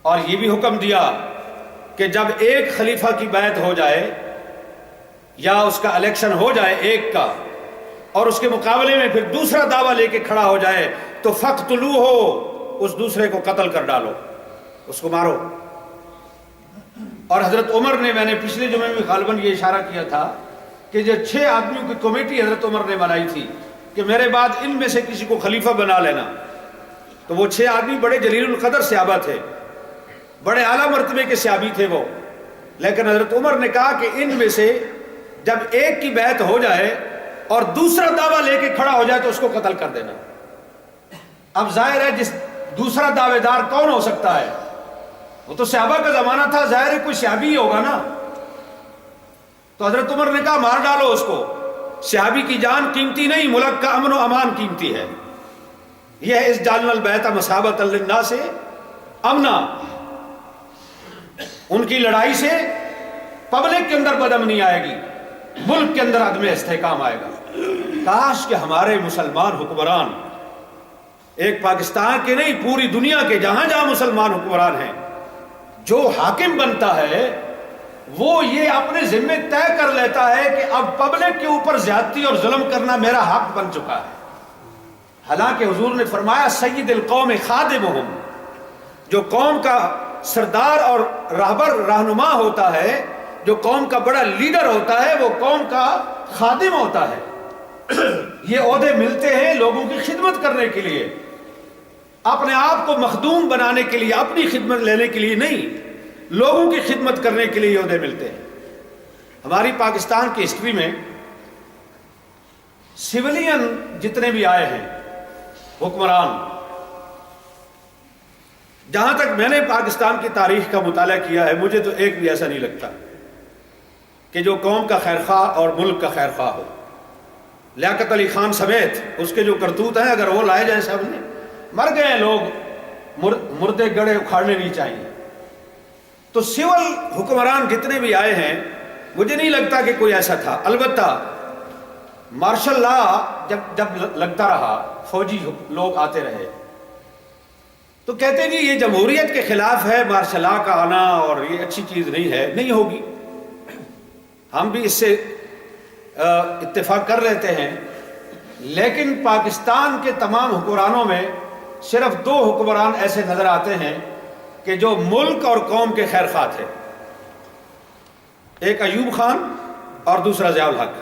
اور یہ بھی حکم دیا کہ جب ایک خلیفہ کی بیعت ہو جائے یا اس کا الیکشن ہو جائے ایک کا، اور اس کے مقابلے میں پھر دوسرا دعویٰ لے کے کھڑا ہو جائے تو فقتلوہ، اس دوسرے کو قتل کر ڈالو، اس کو مارو۔ اور حضرت عمر نے، میں نے پچھلے جمعے میں غالباً یہ اشارہ کیا تھا کہ جو 6 آدمیوں کی کمیٹی حضرت عمر نے بنائی تھی کہ میرے بعد ان میں سے کسی کو خلیفہ بنا لینا، تو وہ 6 آدمی بڑے جلیل القدر صحابہ تھے، بڑے اعلیٰ مرتبے کے صحابی تھے وہ، لیکن حضرت عمر نے کہا کہ ان میں سے جب ایک کی بیعت ہو جائے اور دوسرا دعویٰ لے کے کھڑا ہو جائے تو اس کو قتل کر دینا۔ اب ظاہر ہے جس دوسرا دعوے دار کون ہو سکتا ہے؟ وہ تو صحابہ کا زمانہ تھا، ظاہر ہے کوئی صحابی ہی ہوگا نا۔ تو حضرت عمر نے کہا مار ڈالو اس کو، صحابی کی جان قیمتی نہیں، ملک کا امن و امان قیمتی ہے۔ یہ ہے اس جعلنا البیت مثابۃ للناس امنا، ان کی لڑائی سے پبلک کے اندر بدامنی آئے گی، ملک کے اندر عدم استحکام آئے گا۔ کاش کہ ہمارے مسلمان حکمران ایک پاکستان کے نہیں، پوری دنیا کے جہاں جہاں مسلمان حکمران ہیں، جو حاکم بنتا ہے وہ یہ اپنے ذمے طے کر لیتا ہے کہ اب پبلک کے اوپر زیادتی اور ظلم کرنا میرا حق بن چکا ہے۔ حالانکہ حضور نے فرمایا سید القوم خادمہم، جو قوم کا سردار اور راہبر رہنما ہوتا ہے، جو قوم کا بڑا لیڈر ہوتا ہے، وہ قوم کا خادم ہوتا ہے۔ یہ عہدے ملتے ہیں لوگوں کی خدمت کرنے کے لیے، اپنے آپ کو مخدوم بنانے کے لیے، اپنی خدمت لینے کے لیے نہیں، لوگوں کی خدمت کرنے کے لیے یہ عہدے ملتے ہیں۔ ہماری پاکستان کی ہسٹری میں سویلین جتنے بھی آئے ہیں حکمران، جہاں تک میں نے پاکستان کی تاریخ کا مطالعہ کیا ہے، مجھے تو ایک بھی ایسا نہیں لگتا کہ جو قوم کا خیر خواہ اور ملک کا خیر خواہ ہو۔ لیاقت علی خان سمیت اس کے جو کرتوت ہیں اگر وہ لائے جائیں سامنے، مر گئے ہیں لوگ، مردے گڑے اکھاڑنے نہیں چاہیے۔ تو سول حکمران جتنے بھی آئے ہیں مجھے نہیں لگتا کہ کوئی ایسا تھا۔ البتہ مارشل لا جب لگتا رہا، فوجی لوگ آتے رہے، تو کہتے جی یہ جمہوریت کے خلاف ہے مارشل لا کا آنا، اور یہ اچھی چیز نہیں ہے، نہیں ہوگی۔ ہم بھی اس سے اتفاق کر لیتے ہیں، لیکن پاکستان کے تمام حکمرانوں میں صرف 2 حکمران ایسے نظر آتے ہیں کہ جو ملک اور قوم کے خیر خواہ تھے، ایک ایوب خان اور دوسرا ضیاء الحق۔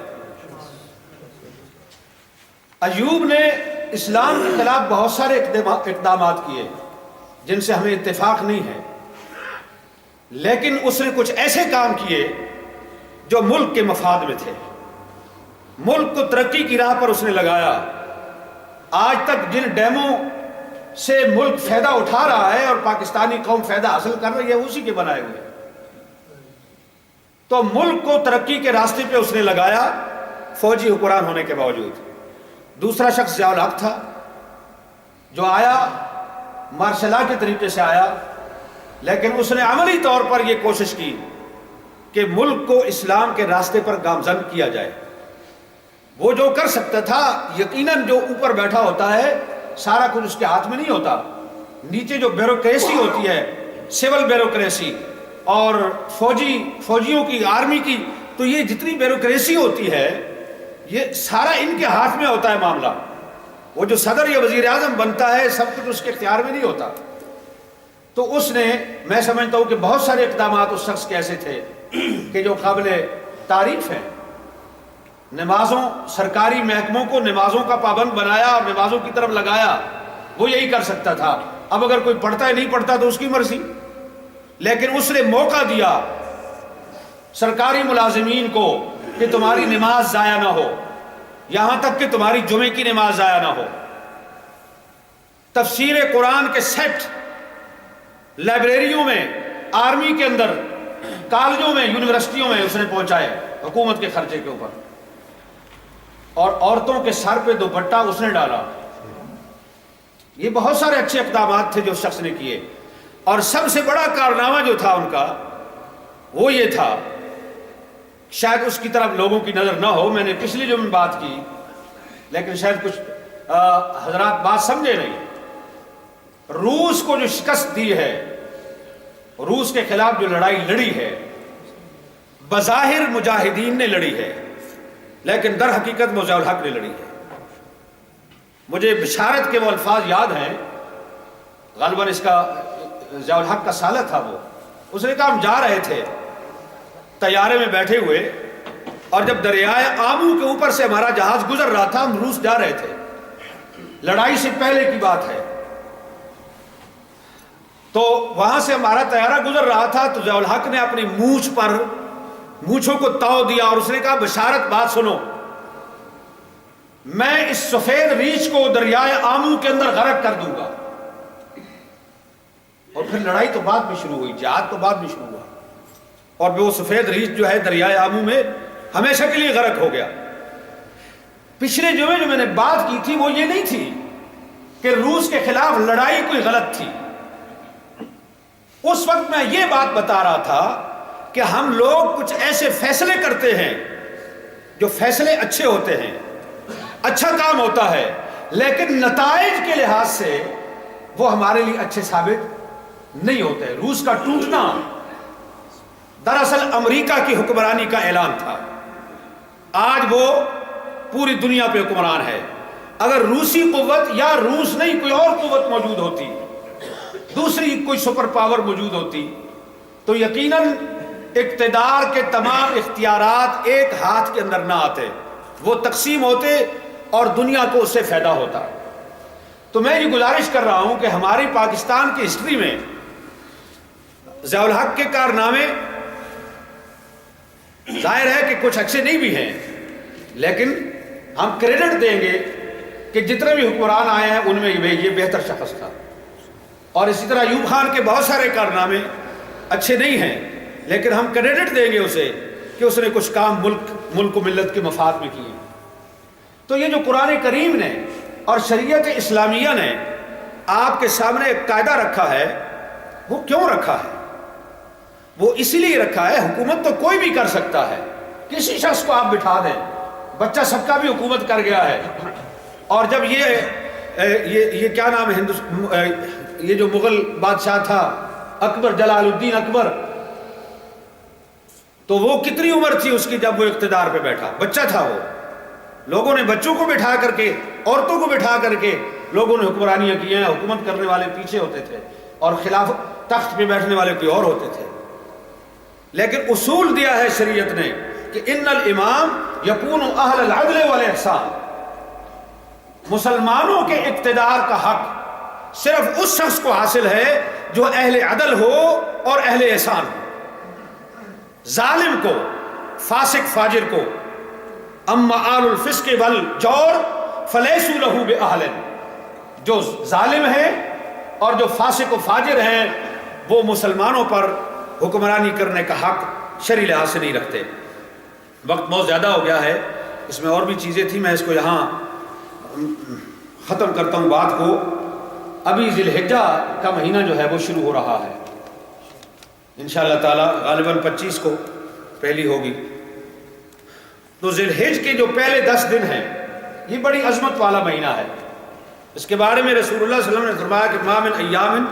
ایوب نے اسلام کے خلاف بہت سارے اقدامات کیے جن سے ہمیں اتفاق نہیں ہے، لیکن اس نے کچھ ایسے کام کیے جو ملک کے مفاد میں تھے، ملک کو ترقی کی راہ پر اس نے لگایا۔ آج تک جن ڈیموں سے ملک فائدہ اٹھا رہا ہے اور پاکستانی قوم فائدہ حاصل کر رہی ہے اسی کے بنائے ہوئے۔ تو ملک کو ترقی کے راستے پہ اس نے لگایا فوجی حکمران ہونے کے باوجود۔ دوسرا شخص ضیاء الحق تھا جو آیا مارشل لا کے طریقے سے آیا، لیکن اس نے عملی طور پر یہ کوشش کی کہ ملک کو اسلام کے راستے پر گامزن کیا جائے۔ وہ جو کر سکتا تھا، یقیناً جو اوپر بیٹھا ہوتا ہے سارا کچھ اس کے ہاتھ میں نہیں ہوتا. نیچے جو بیوروکریسی ہوتی ہے، سول بیوروکریسی اور فوجیوں کی، آرمی کی، تو یہ جتنی بیوروکریسی ہوتی ہے یہ سارا ان کے ہاتھ میں ہوتا ہے معاملہ. وہ جو صدر یا وزیر اعظم بنتا ہے سب کچھ اس کے اختیار میں نہیں ہوتا. تو اس نے، میں سمجھتا ہوں کہ بہت سارے اقدامات اس شخص کے ایسے تھے کہ جو قابل تعریف ہیں. نمازوں، سرکاری محکموں کو نمازوں کا پابند بنایا اور نمازوں کی طرف لگایا. وہ یہی کر سکتا تھا. اب اگر کوئی پڑھتا ہے نہیں پڑھتا تو اس کی مرضی، لیکن اس نے موقع دیا سرکاری ملازمین کو کہ تمہاری نماز ضائع نہ ہو، یہاں تک کہ تمہاری جمعے کی نماز ضائع نہ ہو. تفسیر قرآن کے سیٹ لائبریریوں میں، آرمی کے اندر، کالجوں میں، یونیورسٹیوں میں اس نے پہنچائے حکومت کے خرچے کے اوپر. اور عورتوں کے سر پہ دوپٹہ اس نے ڈالا. یہ بہت سارے اچھے اقدامات تھے جو اس شخص نے کیے. اور سب سے بڑا کارنامہ جو تھا ان کا وہ یہ تھا، شاید اس کی طرف لوگوں کی نظر نہ ہو، میں نے پچھلی جو میں بات کی، لیکن شاید کچھ حضرات بات سمجھے نہیں. روس کو جو شکست دی ہے، روس کے خلاف جو لڑائی لڑی ہے، بظاہر مجاہدین نے لڑی ہے، لیکن در حقیقت وہ ضیاء الحق نے لڑی ہے. مجھے بشارت کے وہ الفاظ یاد ہیں، غالباً اس کا ضیاء الحق کا سالہ تھا وہ. اس نے کہا ہم جا رہے تھے طیارے میں بیٹھے ہوئے، اور جب دریائے آمو کے اوپر سے ہمارا جہاز گزر رہا تھا، ہم روس جا رہے تھے، لڑائی سے پہلے کی بات ہے. تو وہاں سے ہمارا طیارہ گزر رہا تھا تو ضیاء الحق نے اپنی مونچھوں کو تاؤ دیا اور اس نے کہا بشارت بات سنو، میں اس سفید ریچھ کو دریائے آمو کے اندر غرق کر دوں گا. اور پھر لڑائی تو بعد میں شروع ہوئی، جہاد تو بعد میں شروع ہوا، اور وہ سفید ریچھ جو ہے دریائے آمو میں ہمیشہ کے لیے غرق ہو گیا. پچھلے جمعے جو میں نے بات کی تھی وہ یہ نہیں تھی کہ روس کے خلاف لڑائی کوئی غلط تھی. اس وقت میں یہ بات بتا رہا تھا کہ ہم لوگ کچھ ایسے فیصلے کرتے ہیں جو فیصلے اچھے ہوتے ہیں، اچھا کام ہوتا ہے، لیکن نتائج کے لحاظ سے وہ ہمارے لیے اچھے ثابت نہیں ہوتے. روس کا ٹوٹنا دراصل امریکہ کی حکمرانی کا اعلان تھا. آج وہ پوری دنیا پہ حکمران ہے. اگر روسی قوت یا روس نہیں کوئی اور قوت موجود ہوتی، دوسری کوئی سپر پاور موجود ہوتی، تو یقیناً اقتدار کے تمام اختیارات ایک ہاتھ کے اندر نہ آتے، وہ تقسیم ہوتے اور دنیا کو اس سے فائدہ ہوتا. تو میں یہ گزارش کر رہا ہوں کہ ہماری پاکستان کی ہسٹری میں ضیاء الحق کے کارنامے ظاہر ہے کہ کچھ اچھے نہیں بھی ہیں، لیکن ہم کریڈٹ دیں گے کہ جتنے بھی حکمران آئے ہیں ان میں یہ بہتر شخص تھا. اور اسی طرح ایوب خان کے بہت سارے کارنامے اچھے نہیں ہیں، لیکن ہم کریڈٹ دیں گے اسے کہ اس نے کچھ کام ملک و ملت کے مفاد میں کیے. تو یہ جو قرآن کریم نے اور شریعت اسلامیہ نے آپ کے سامنے ایک قاعدہ رکھا ہے، وہ کیوں رکھا ہے؟ وہ اسی لیے رکھا ہے، حکومت تو کوئی بھی کر سکتا ہے، کسی شخص کو آپ بٹھا دیں، بچہ سب کا بھی حکومت کر گیا ہے. اور جب یہ کیا نام ہے، یہ جو مغل بادشاہ تھا اکبر، جلال الدین اکبر، تو وہ کتنی عمر تھی اس کی جب وہ اقتدار پہ بیٹھا؟ بچہ تھا وہ. لوگوں نے بچوں کو بٹھا کر کے، عورتوں کو بٹھا کر کے لوگوں نے حکمرانیاں کی ہیں. حکومت کرنے والے پیچھے ہوتے تھے اور خلاف تخت پہ بیٹھنے والے کوئی اور ہوتے تھے. لیکن اصول دیا ہے شریعت نے کہ ان الامام یکون اہل العدل والاحسان، مسلمانوں کے اقتدار کا حق صرف اس شخص کو حاصل ہے جو اہل عدل ہو اور اہل احسان ہو. ظالم کو، فاسق فاجر کو، اما آل الفسق والجور فلیسوا لہ باہل، جو ظالم ہیں اور جو فاسق و فاجر ہیں وہ مسلمانوں پر حکمرانی کرنے کا حق شرعی لحاظ سے نہیں رکھتے. وقت بہت زیادہ ہو گیا ہے، اس میں اور بھی چیزیں تھیں، میں اس کو یہاں ختم کرتا ہوں بات کو. ابھی ذی الحجہ کا مہینہ جو ہے وہ شروع ہو رہا ہے انشاءاللہ تعالی، غالباً 25 کو پہلی ہوگی. تو ذی الحجہ کے جو پہلے 10 دن ہیں یہ بڑی عظمت والا مہینہ ہے. اس کے بارے میں رسول اللہ صلی اللہ علیہ وسلم نے فرمایا کہ ما من ایام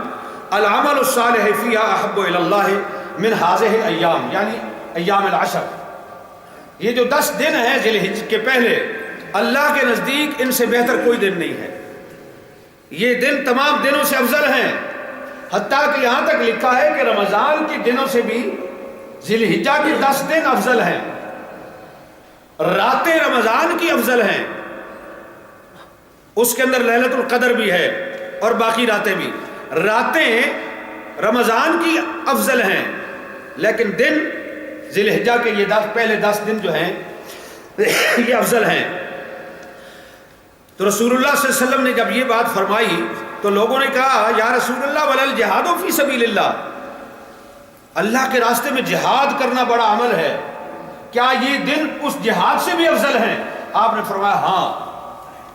العمل الصالح فیہا احب الی اللہ من ہذہ الایام، یعنی ایام العشر، یہ جو 10 دن ہیں ذی الحجہ کے پہلے، اللہ کے نزدیک ان سے بہتر کوئی دن نہیں ہے۔ یہ دن تمام دنوں سے افضل ہیں، حتیٰ کہ یہاں تک لکھا ہے کہ رمضان کے دنوں سے بھی ذی الحجہ کے 10 دن افضل ہیں، راتیں رمضان کی افضل ہیں، اس کے اندر لیلۃ القدر بھی ہے اور باقی راتیں بھی، راتیں رمضان کی افضل ہیں، لیکن دن ذی الحجہ کے یہ پہلے 10 دن جو ہیں یہ افضل ہیں۔ تو رسول اللہ صلی اللہ علیہ وسلم نے جب یہ بات فرمائی تو لوگوں نے کہا یا رسول اللہ ولا الجہاد فی سبیل اللہ، اللہ کے راستے میں جہاد کرنا بڑا عمل ہے، کیا یہ دن اس جہاد سے بھی افضل ہیں؟ آپ نے فرمایا ہاں،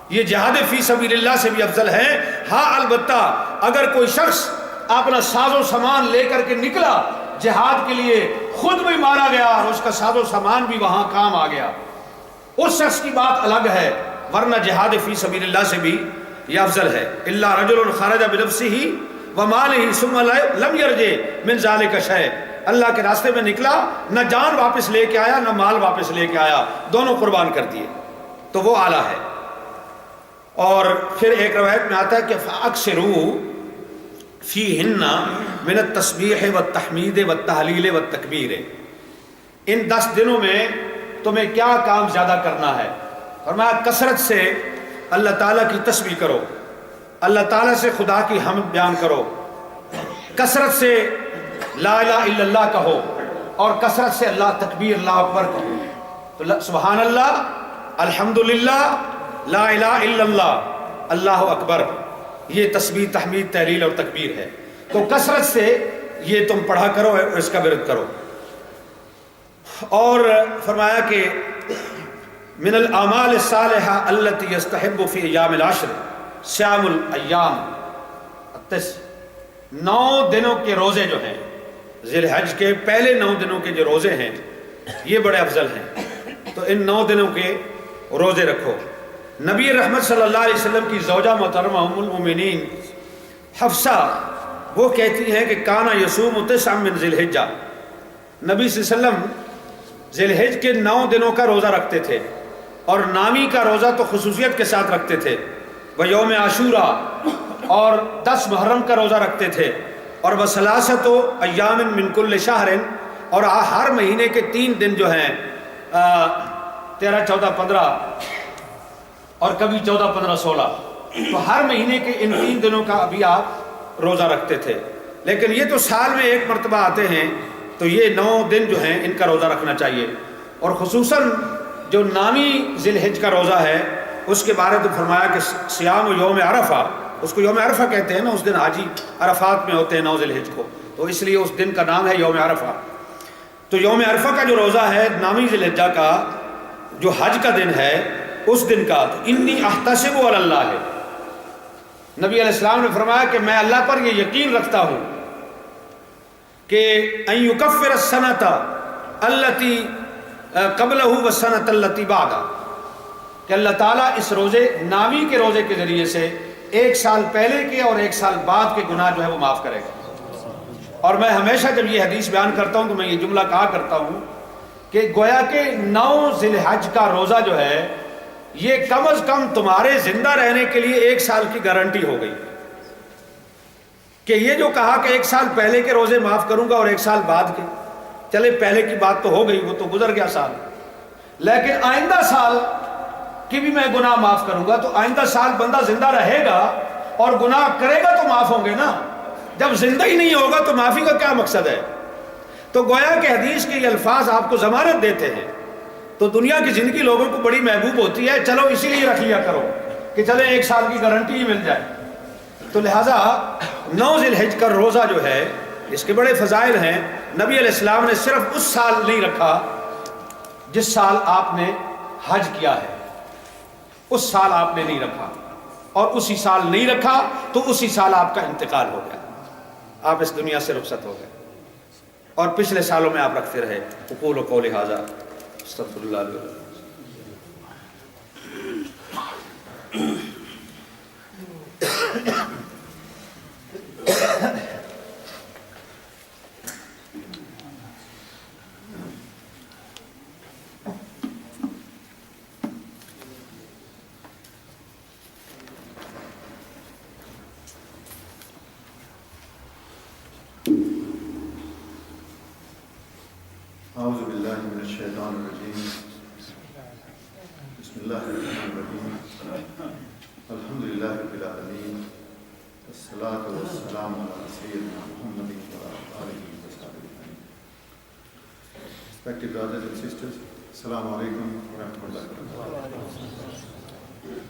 یہ جہاد فی سبیل اللہ سے بھی افضل ہے، ہاں البتہ اگر کوئی شخص اپنا ساز و سامان لے کر کے نکلا جہاد کے لیے، خود بھی مارا گیا اور اس کا ساز و سامان بھی وہاں کام آ گیا، اس شخص کی بات الگ ہے، ورنہ جہاد فی سبیل اللہ سے بھی یہ افضل ہے۔ الا رجل خرج بنفسہ ومالہ ثم لم یرجع من ذلک شیء، اللہ کے راستے میں نکلا، نہ جان واپس لے کے آیا نہ مال واپس لے کے آیا، دونوں قربان کر دیے، تو وہ اعلیٰ ہے۔ اور پھر ایک روایت میں آتا ہے کہ فاکثروا فیہن من التسبیح والتحمید والتہلیل والتکبیر، ان 10 دنوں میں تمہیں کیا کام زیادہ کرنا ہے؟ فرمایا کثرت سے اللہ تعالیٰ کی تسبیح کرو، اللہ تعالیٰ سے خدا کی حمد بیان کرو، کثرت سے لا الہ الا اللہ کہو، اور کثرت سے اللہ تکبیر اللہ اکبر کہو، تو سبحان اللہ، الحمدللہ، لا الہ الا اللہ، اللہ اکبر، یہ تسبیح تحمید تحلیل اور تکبیر ہے، تو کثرت سے یہ تم پڑھا کرو، اس کا ورد کرو۔ اور فرمایا کہ من الاعمال الصالحہ التی یستحب فی ایام العشر صیام الایام التسع، 9 دنوں کے روزے جو ہیں ذی الحج کے پہلے 9 دنوں کے جو روزے ہیں یہ بڑے افضل ہیں، تو ان 9 دنوں کے روزے رکھو۔ نبی رحمت صلی اللہ علیہ وسلم کی زوجہ محترمہ ام المؤمنین حفصہ وہ کہتی ہیں کہ کانا یصوم 9 من ذی الحجہ، نبی صلی اللہ علیہ وسلم ذی الحج کے 9 دنوں کا روزہ رکھتے تھے، اور نامی کا روزہ تو خصوصیت کے ساتھ رکھتے تھے، وہ یوم عاشوراء اور 10 محرم کا روزہ رکھتے تھے، اور بثلاثۃ ایام من کل شہر، اور ہر مہینے کے 3 دن جو ہیں 13، 14، 15 اور کبھی 14، 15، 16، تو ہر مہینے کے ان 3 دنوں کا ابھی آپ روزہ رکھتے تھے، لیکن یہ تو سال میں ایک مرتبہ آتے ہیں، تو یہ 9 دن جو ہیں ان کا روزہ رکھنا چاہیے۔ اور خصوصاً جو نامی ذی الحج کا روزہ ہے اس کے بارے تو فرمایا کہ صیام یوم عرفہ، اس کو یوم عرفہ کہتے ہیں نا، اس دن حاجی عرفات میں ہوتے ہیں 9 ذی الحج کو، تو اس لیے اس دن کا نام ہے یوم عرفہ۔ تو یوم عرفہ کا جو روزہ ہے نامی ذی الحجہ کا، جو حج کا دن ہے اس دن کا، تو انی احتسب علی اللہ ہے، نبی علیہ السلام نے فرمایا کہ میں اللہ پر یہ یقین رکھتا ہوں کہ ان یکفر السنۃ التی قبلہ والسنۃ التی بعدہ، کہ اللہ تعالیٰ اس روزے نامی کے روزے کے ذریعے سے 1 سال پہلے کے اور 1 سال بعد کے گناہ جو ہے وہ معاف کرے گا۔ اور میں ہمیشہ جب یہ حدیث بیان کرتا ہوں تو میں یہ جملہ کہا کرتا ہوں کہ گویا کہ 9 ذی الحج کا روزہ جو ہے یہ کم از کم تمہارے زندہ رہنے کے لیے 1 سال کی گارنٹی ہو گئی، کہ یہ جو کہا کہ 1 سال پہلے کے روزے معاف کروں گا اور 1 سال بعد کے، چلے پہلے کی بات تو ہو گئی، وہ تو گزر گیا سال، لیکن آئندہ سال کی بھی میں گناہ معاف کروں گا، تو آئندہ سال بندہ زندہ رہے گا اور گناہ کرے گا تو معاف ہوں گے نا، جب زندہ ہی نہیں ہوگا تو معافی کا کیا مقصد ہے؟ تو گویا کہ حدیث کے یہ الفاظ آپ کو ضمانت دیتے ہیں، تو دنیا کی زندگی لوگوں کو بڑی محبوب ہوتی ہے، چلو اسی لیے رکھ لیا کرو کہ چلے 1 سال کی گارنٹی ہی مل جائے۔ تو لہٰذا 9 ذی الحج کا روزہ جو ہے اس کے بڑے فضائل ہیں۔ نبی علیہ السلام نے صرف اس سال نہیں رکھا جس سال آپ نے حج کیا ہے، اس سال آپ نے نہیں رکھا، اور اسی سال نہیں رکھا تو اسی سال آپ کا انتقال ہو گیا، آپ اس دنیا سے رخصت ہو گئے، اور پچھلے سالوں میں آپ رکھتے رہے۔ اقول قولی ھذا استغفر اللہ علیہ وسلم۔ أعوذ بالله من الشيطان الرجيم. بسم الله الرحمن الرحيم. الحمد لله رب العالمين. الصلاة والسلام على سيدنا محمد وعلى آله وصحبه أجمعين. Respected brothers and sisters, Assalamu alaikum wa rahmatullahi wa barakatuh.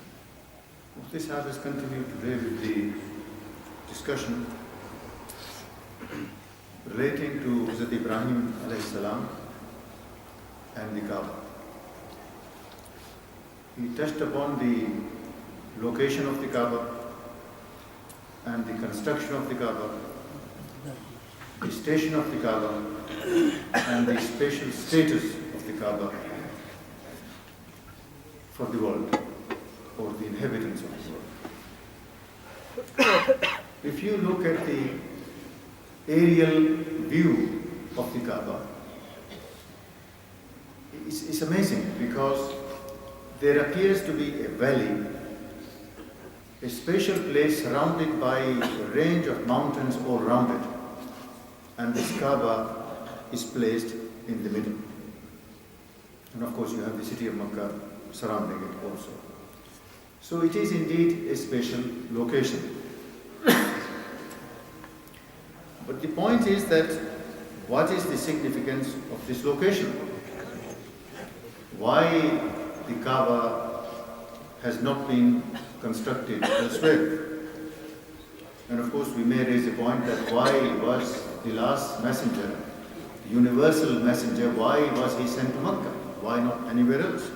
Mufti Sahib has continued today with the discussion relating to Hazrat Ibrahim alayhi salam and the Kaaba. He touched upon the location of the Kaaba and the construction of the Kaaba, the station of the Kaaba, and the spatial status of the Kaaba for the world, or the inhabitants of the world. If you look at the aerial view of the Kaaba, it's amazing because there appears to be a valley, a special place surrounded by a range of mountains all around it, and this Kaaba is placed in the middle. And of course you have the city of Makkah surrounding it also. So it is indeed a special location. But the point is that what is the significance of this location? Why the Kaaba has not been constructed elsewhere? And of course we may raise the point that why was the last messenger, the universal messenger, why was he sent to Makkah? Why not anywhere else?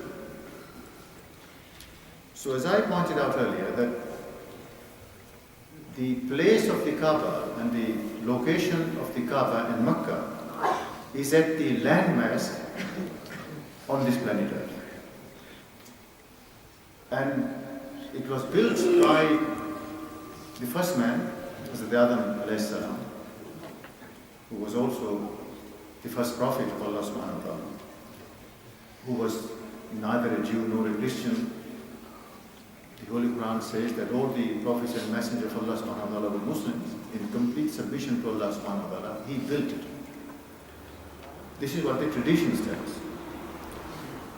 So as I pointed out earlier, that the place of the Kaaba and the location of the Kaaba in Makkah is at the landmass on this planet Earth. And it was built by the first man, Hazrat Adam alayhi salam, who was also the first prophet of Allah subhanahu wa ta'ala, who was neither a Jew nor a Christian. The Holy Quran says that all the prophets and messengers of Allah subhanahu wa ta'ala were Muslims in complete submission to Allah subhanahu wa ta'ala. He built it. This is what the traditions tell us.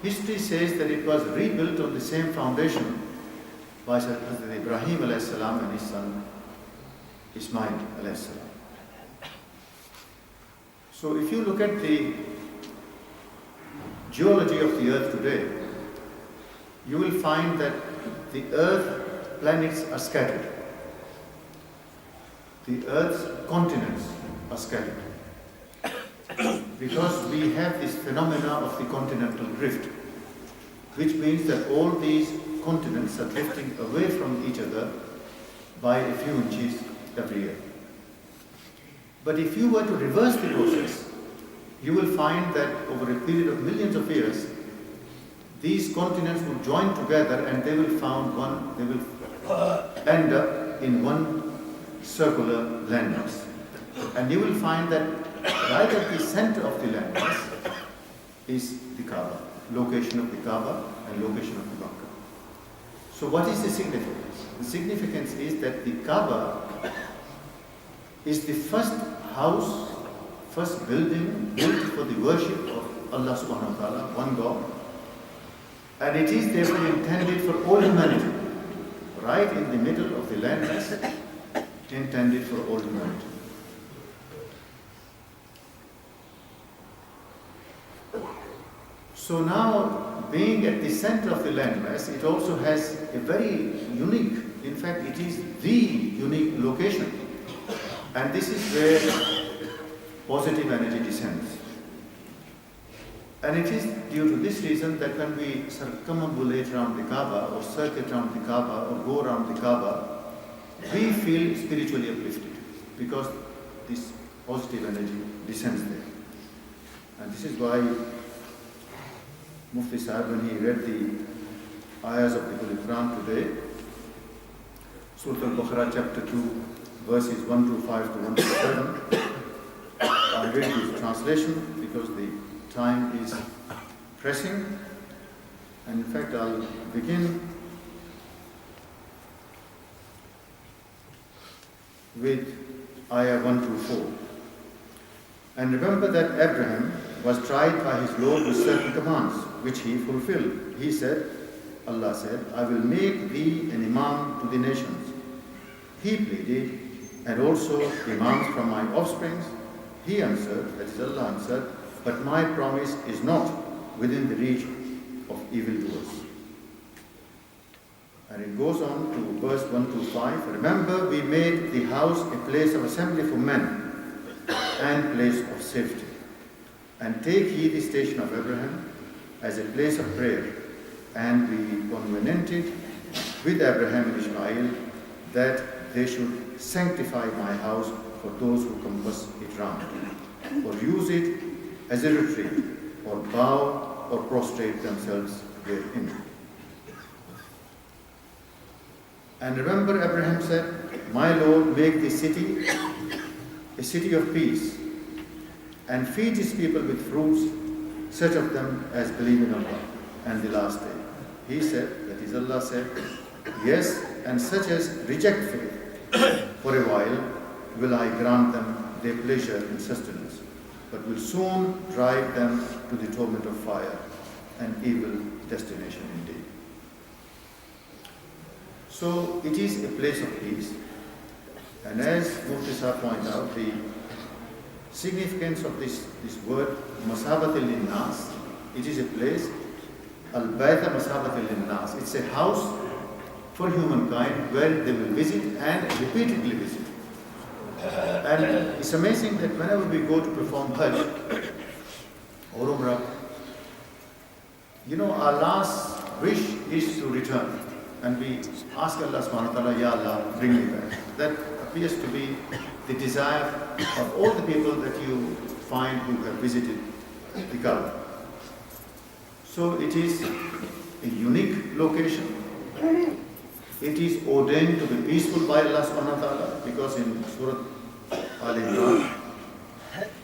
History says that it was rebuilt on the same foundation by Hazrat Ibrahim alayhi salam and his son Ismail alayhi salam. So if you look at the geology of the earth today, you will find that the earth planets are scattered. The earth's continents are scattered. Because we have this phenomena of the continental drift, which means that all these continents are drifting away from each other by a few inches every year. But if you were to reverse the process, you will find that over a period of millions of years, these continents will join together and they will end up in one circular landmass. And you will find that right at the center of the landmass is the Kaaba, location of the Kaaba and location of the Makkah. So what is the significance? The significance is that the Kaaba is the first house, first building built for the worship of Allah subhanahu wa ta'ala, one God. And it is therefore intended for all humanity, right in the middle of the landmass, intended for all humanity. So now, being at the center of the landmass, it also has a very unique, in fact it is the unique location. And this is where positive energy descends. And it is due to this reason that when we circumambulate around the Kaaba or circuit around the Kaaba or go around the Kaaba, we feel spiritually uplifted because this positive energy descends there. And this is why Mufti Sahib, when he read the ayahs of the Holy Quran today, Surah Al-Baqarah chapter 2, verses 1 to 5 to 1 to 7. I read this translation because the time is pressing. And in fact, I'll begin with ayah 1 to 4. And remember that Abraham was tried by his Lord with certain commands, which he fulfilled. He said, Allah said, I will make thee an imam to the nations. He pleaded, and also imams from my offsprings. He answered, that is Allah answered, but my promise is not within the reach of evildoers. And it goes on to verse 1 to 5. Remember, we made the house a place of assembly for men and place of safety. And take ye the station of Abraham as a place of prayer. And we covenanted with Abraham and Ishmael that they should sanctify my house for those who compass it round, or use it as a retreat, or bow or prostrate themselves therein. And remember, Abraham said, my Lord, make this city a city of peace, and feed his people with fruits, such of them as believe in Allah and the last day. He said, that is Allah said, yes, and such as reject faith, for a while will I grant them their pleasure and sustenance, but will soon drive them to the torment of fire, an evil destination indeed. So it is a place of peace, and as Mufti Sahib pointed out, the significance of this word, Masabat al-Nas, it is a place, Al-Baita Masabat al-Nas, it's a house for humankind where they will visit and repeatedly visit. And it's amazing that whenever we go to perform Hajj or Umrah, our last wish is to return. And we ask Allah subhanahu wa ta'ala, Ya Allah, bring me back. That appears to be the desire of all the people that you find who have visited the Kaaba. So it is a unique location. It is ordained to be peaceful by Allah subhanahu wa ta'ala, because in Surah Al-Imran,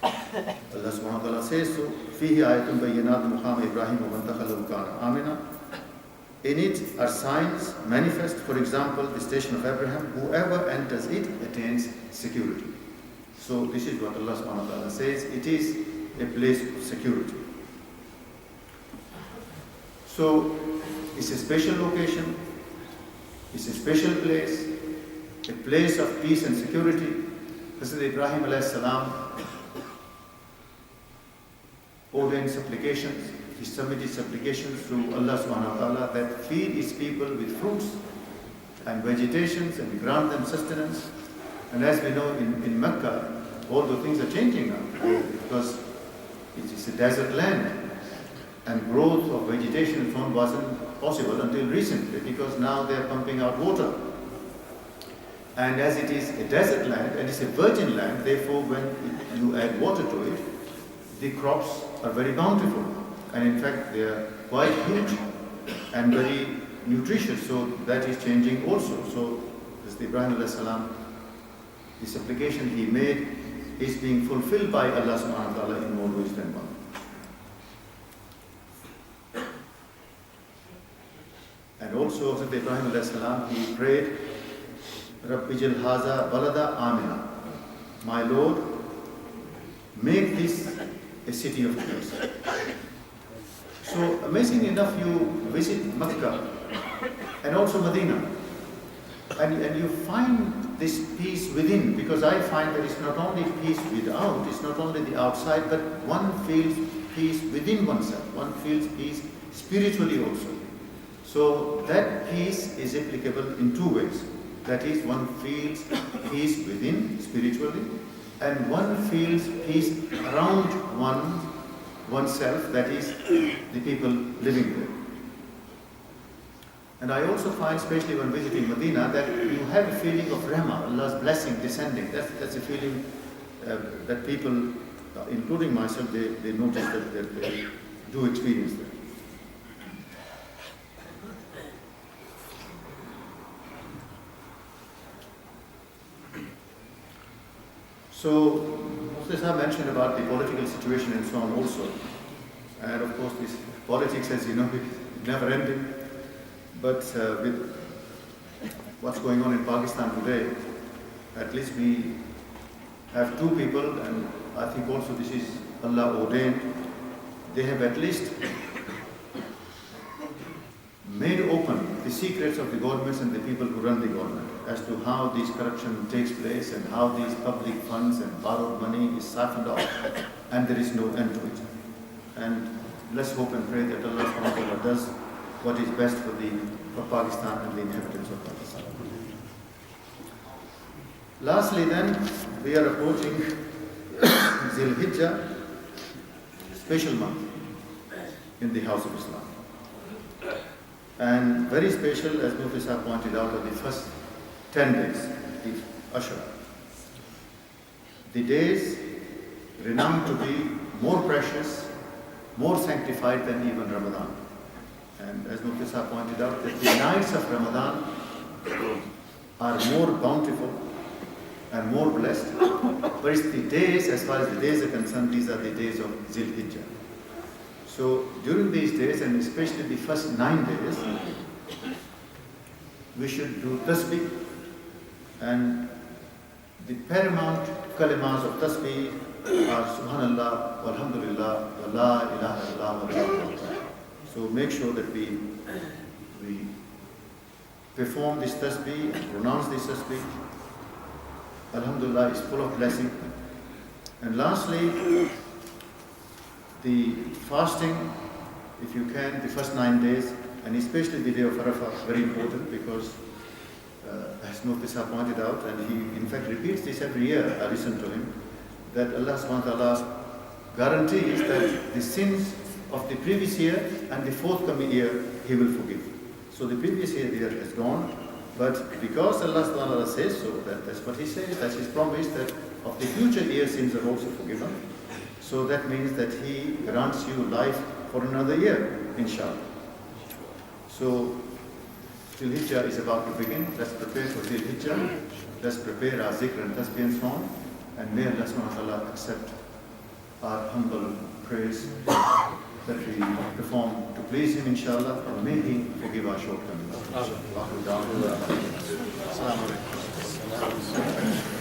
Allah subhanahu wa ta'ala says so, فِيهِ آيَةٌ بَيِّنَاتٌ مُقَامَ إِبْرَاهِيمَ وَمَنْ دَخَلَهُ كَانَ آمِنًا. In it are signs manifest, for example, the station of Abraham, whoever enters it attains security. So this is what Allah subhanahu wa ta'ala says, it is a place of security. So it's a special location, it's a special place, a place of peace and security. Hazrat Ibrahim alayhi salam ordained supplications. He submitted supplications to Allah subhanahu wa ta'ala that feed his people with fruits and vegetations and grant them sustenance. And as we know in Mecca, all the things are changing now, because it is a desert land, and growth of vegetation and so on wasn't possible until recently, because now they are pumping out water. And as it is a desert land and it's a virgin land, therefore when you add water to it, the crops are very bountiful. And in fact, they are quite huge and very nutritious. So that is changing also. So as Ibrahim alayhi salam, the supplication he made is being fulfilled by Allah subhanahu wa ta'ala in more ways than one. And also Hazrat Ibrahim alayhi salam, he prayed, Rabbi Jal Haza Balada Amina. My Lord, make this a city of peace. So amazingly enough, you visit Mecca and also Medina, and you find this peace within, because I find that it's not only peace without, it's not only the outside, but one feels peace within oneself, one feels peace spiritually also. So that peace is applicable in two ways. That is, one feels peace within spiritually, and one feels peace around oneself, that is, the people living there. And I also find, especially when visiting Medina, that you have a feeling of rahmah, Allah's blessing descending. That's a feeling that people, including myself, they notice that they do experience that. So, Mufti Sahib mentioned about the political situation and so on also. And of course, this politics, as you know, is never ending. But with what's going on in Pakistan today, at least we have two people, and I think also this is Allah ordained. They have at least made open the secrets of the governments and the people who run the government as to how this corruption takes place and how these public funds and borrowed money is siphoned off, and there is no end to it. And let's hope and pray that Allah subhanahu wa ta'ala does what is best for Pakistan and the inhabitants of Pakistan. Lastly then, we are approaching Zil Hijjah, special month in the House of Islam. And very special, as Mufti Sahib pointed out, are the first 10 days, the Ashura. The days renowned to be more precious, more sanctified than even Ramadan. And as Mufti Sahib pointed out, that the nights of Ramadan are more bountiful and more blessed. But it's the days, as far as the days are concerned, these are the days of Zil Hijjah. So during these days, and especially the first 9 days, we should do tasbih, and the paramount kalimas of tasbih are Subhanallah, Walhamdulillah, wa la ilaha illallah, wallahu akbar. So make sure that we perform this tasbih and pronounce this tasbih. Alhamdulillah is full of blessing. And lastly, the fasting, if you can, the first 9 days, and especially the day of Arafah, very important because, as Mufti Sahib pointed out, and he in fact repeats this every year, I listen to him, that Allah subhanahu wa ta'ala guarantees that the sins of the previous year and the forthcoming year, He will forgive. So the previous year has gone, but because Allah subhanahu wa ta'ala says so, that's what He says, that's His promise, that of the future year sins are also forgiven. So that means that He grants you life for another year, inshallah. So, Zil Hijjah is about to begin. Let's prepare for Zil Hijjah. Let's prepare our zikr and tasbih and so on. And may Allah subhanahu wa ta'ala accept our humble praise that we perform to please Him, inshallah. And may He forgive our shortcomings. Assalamu alaikum.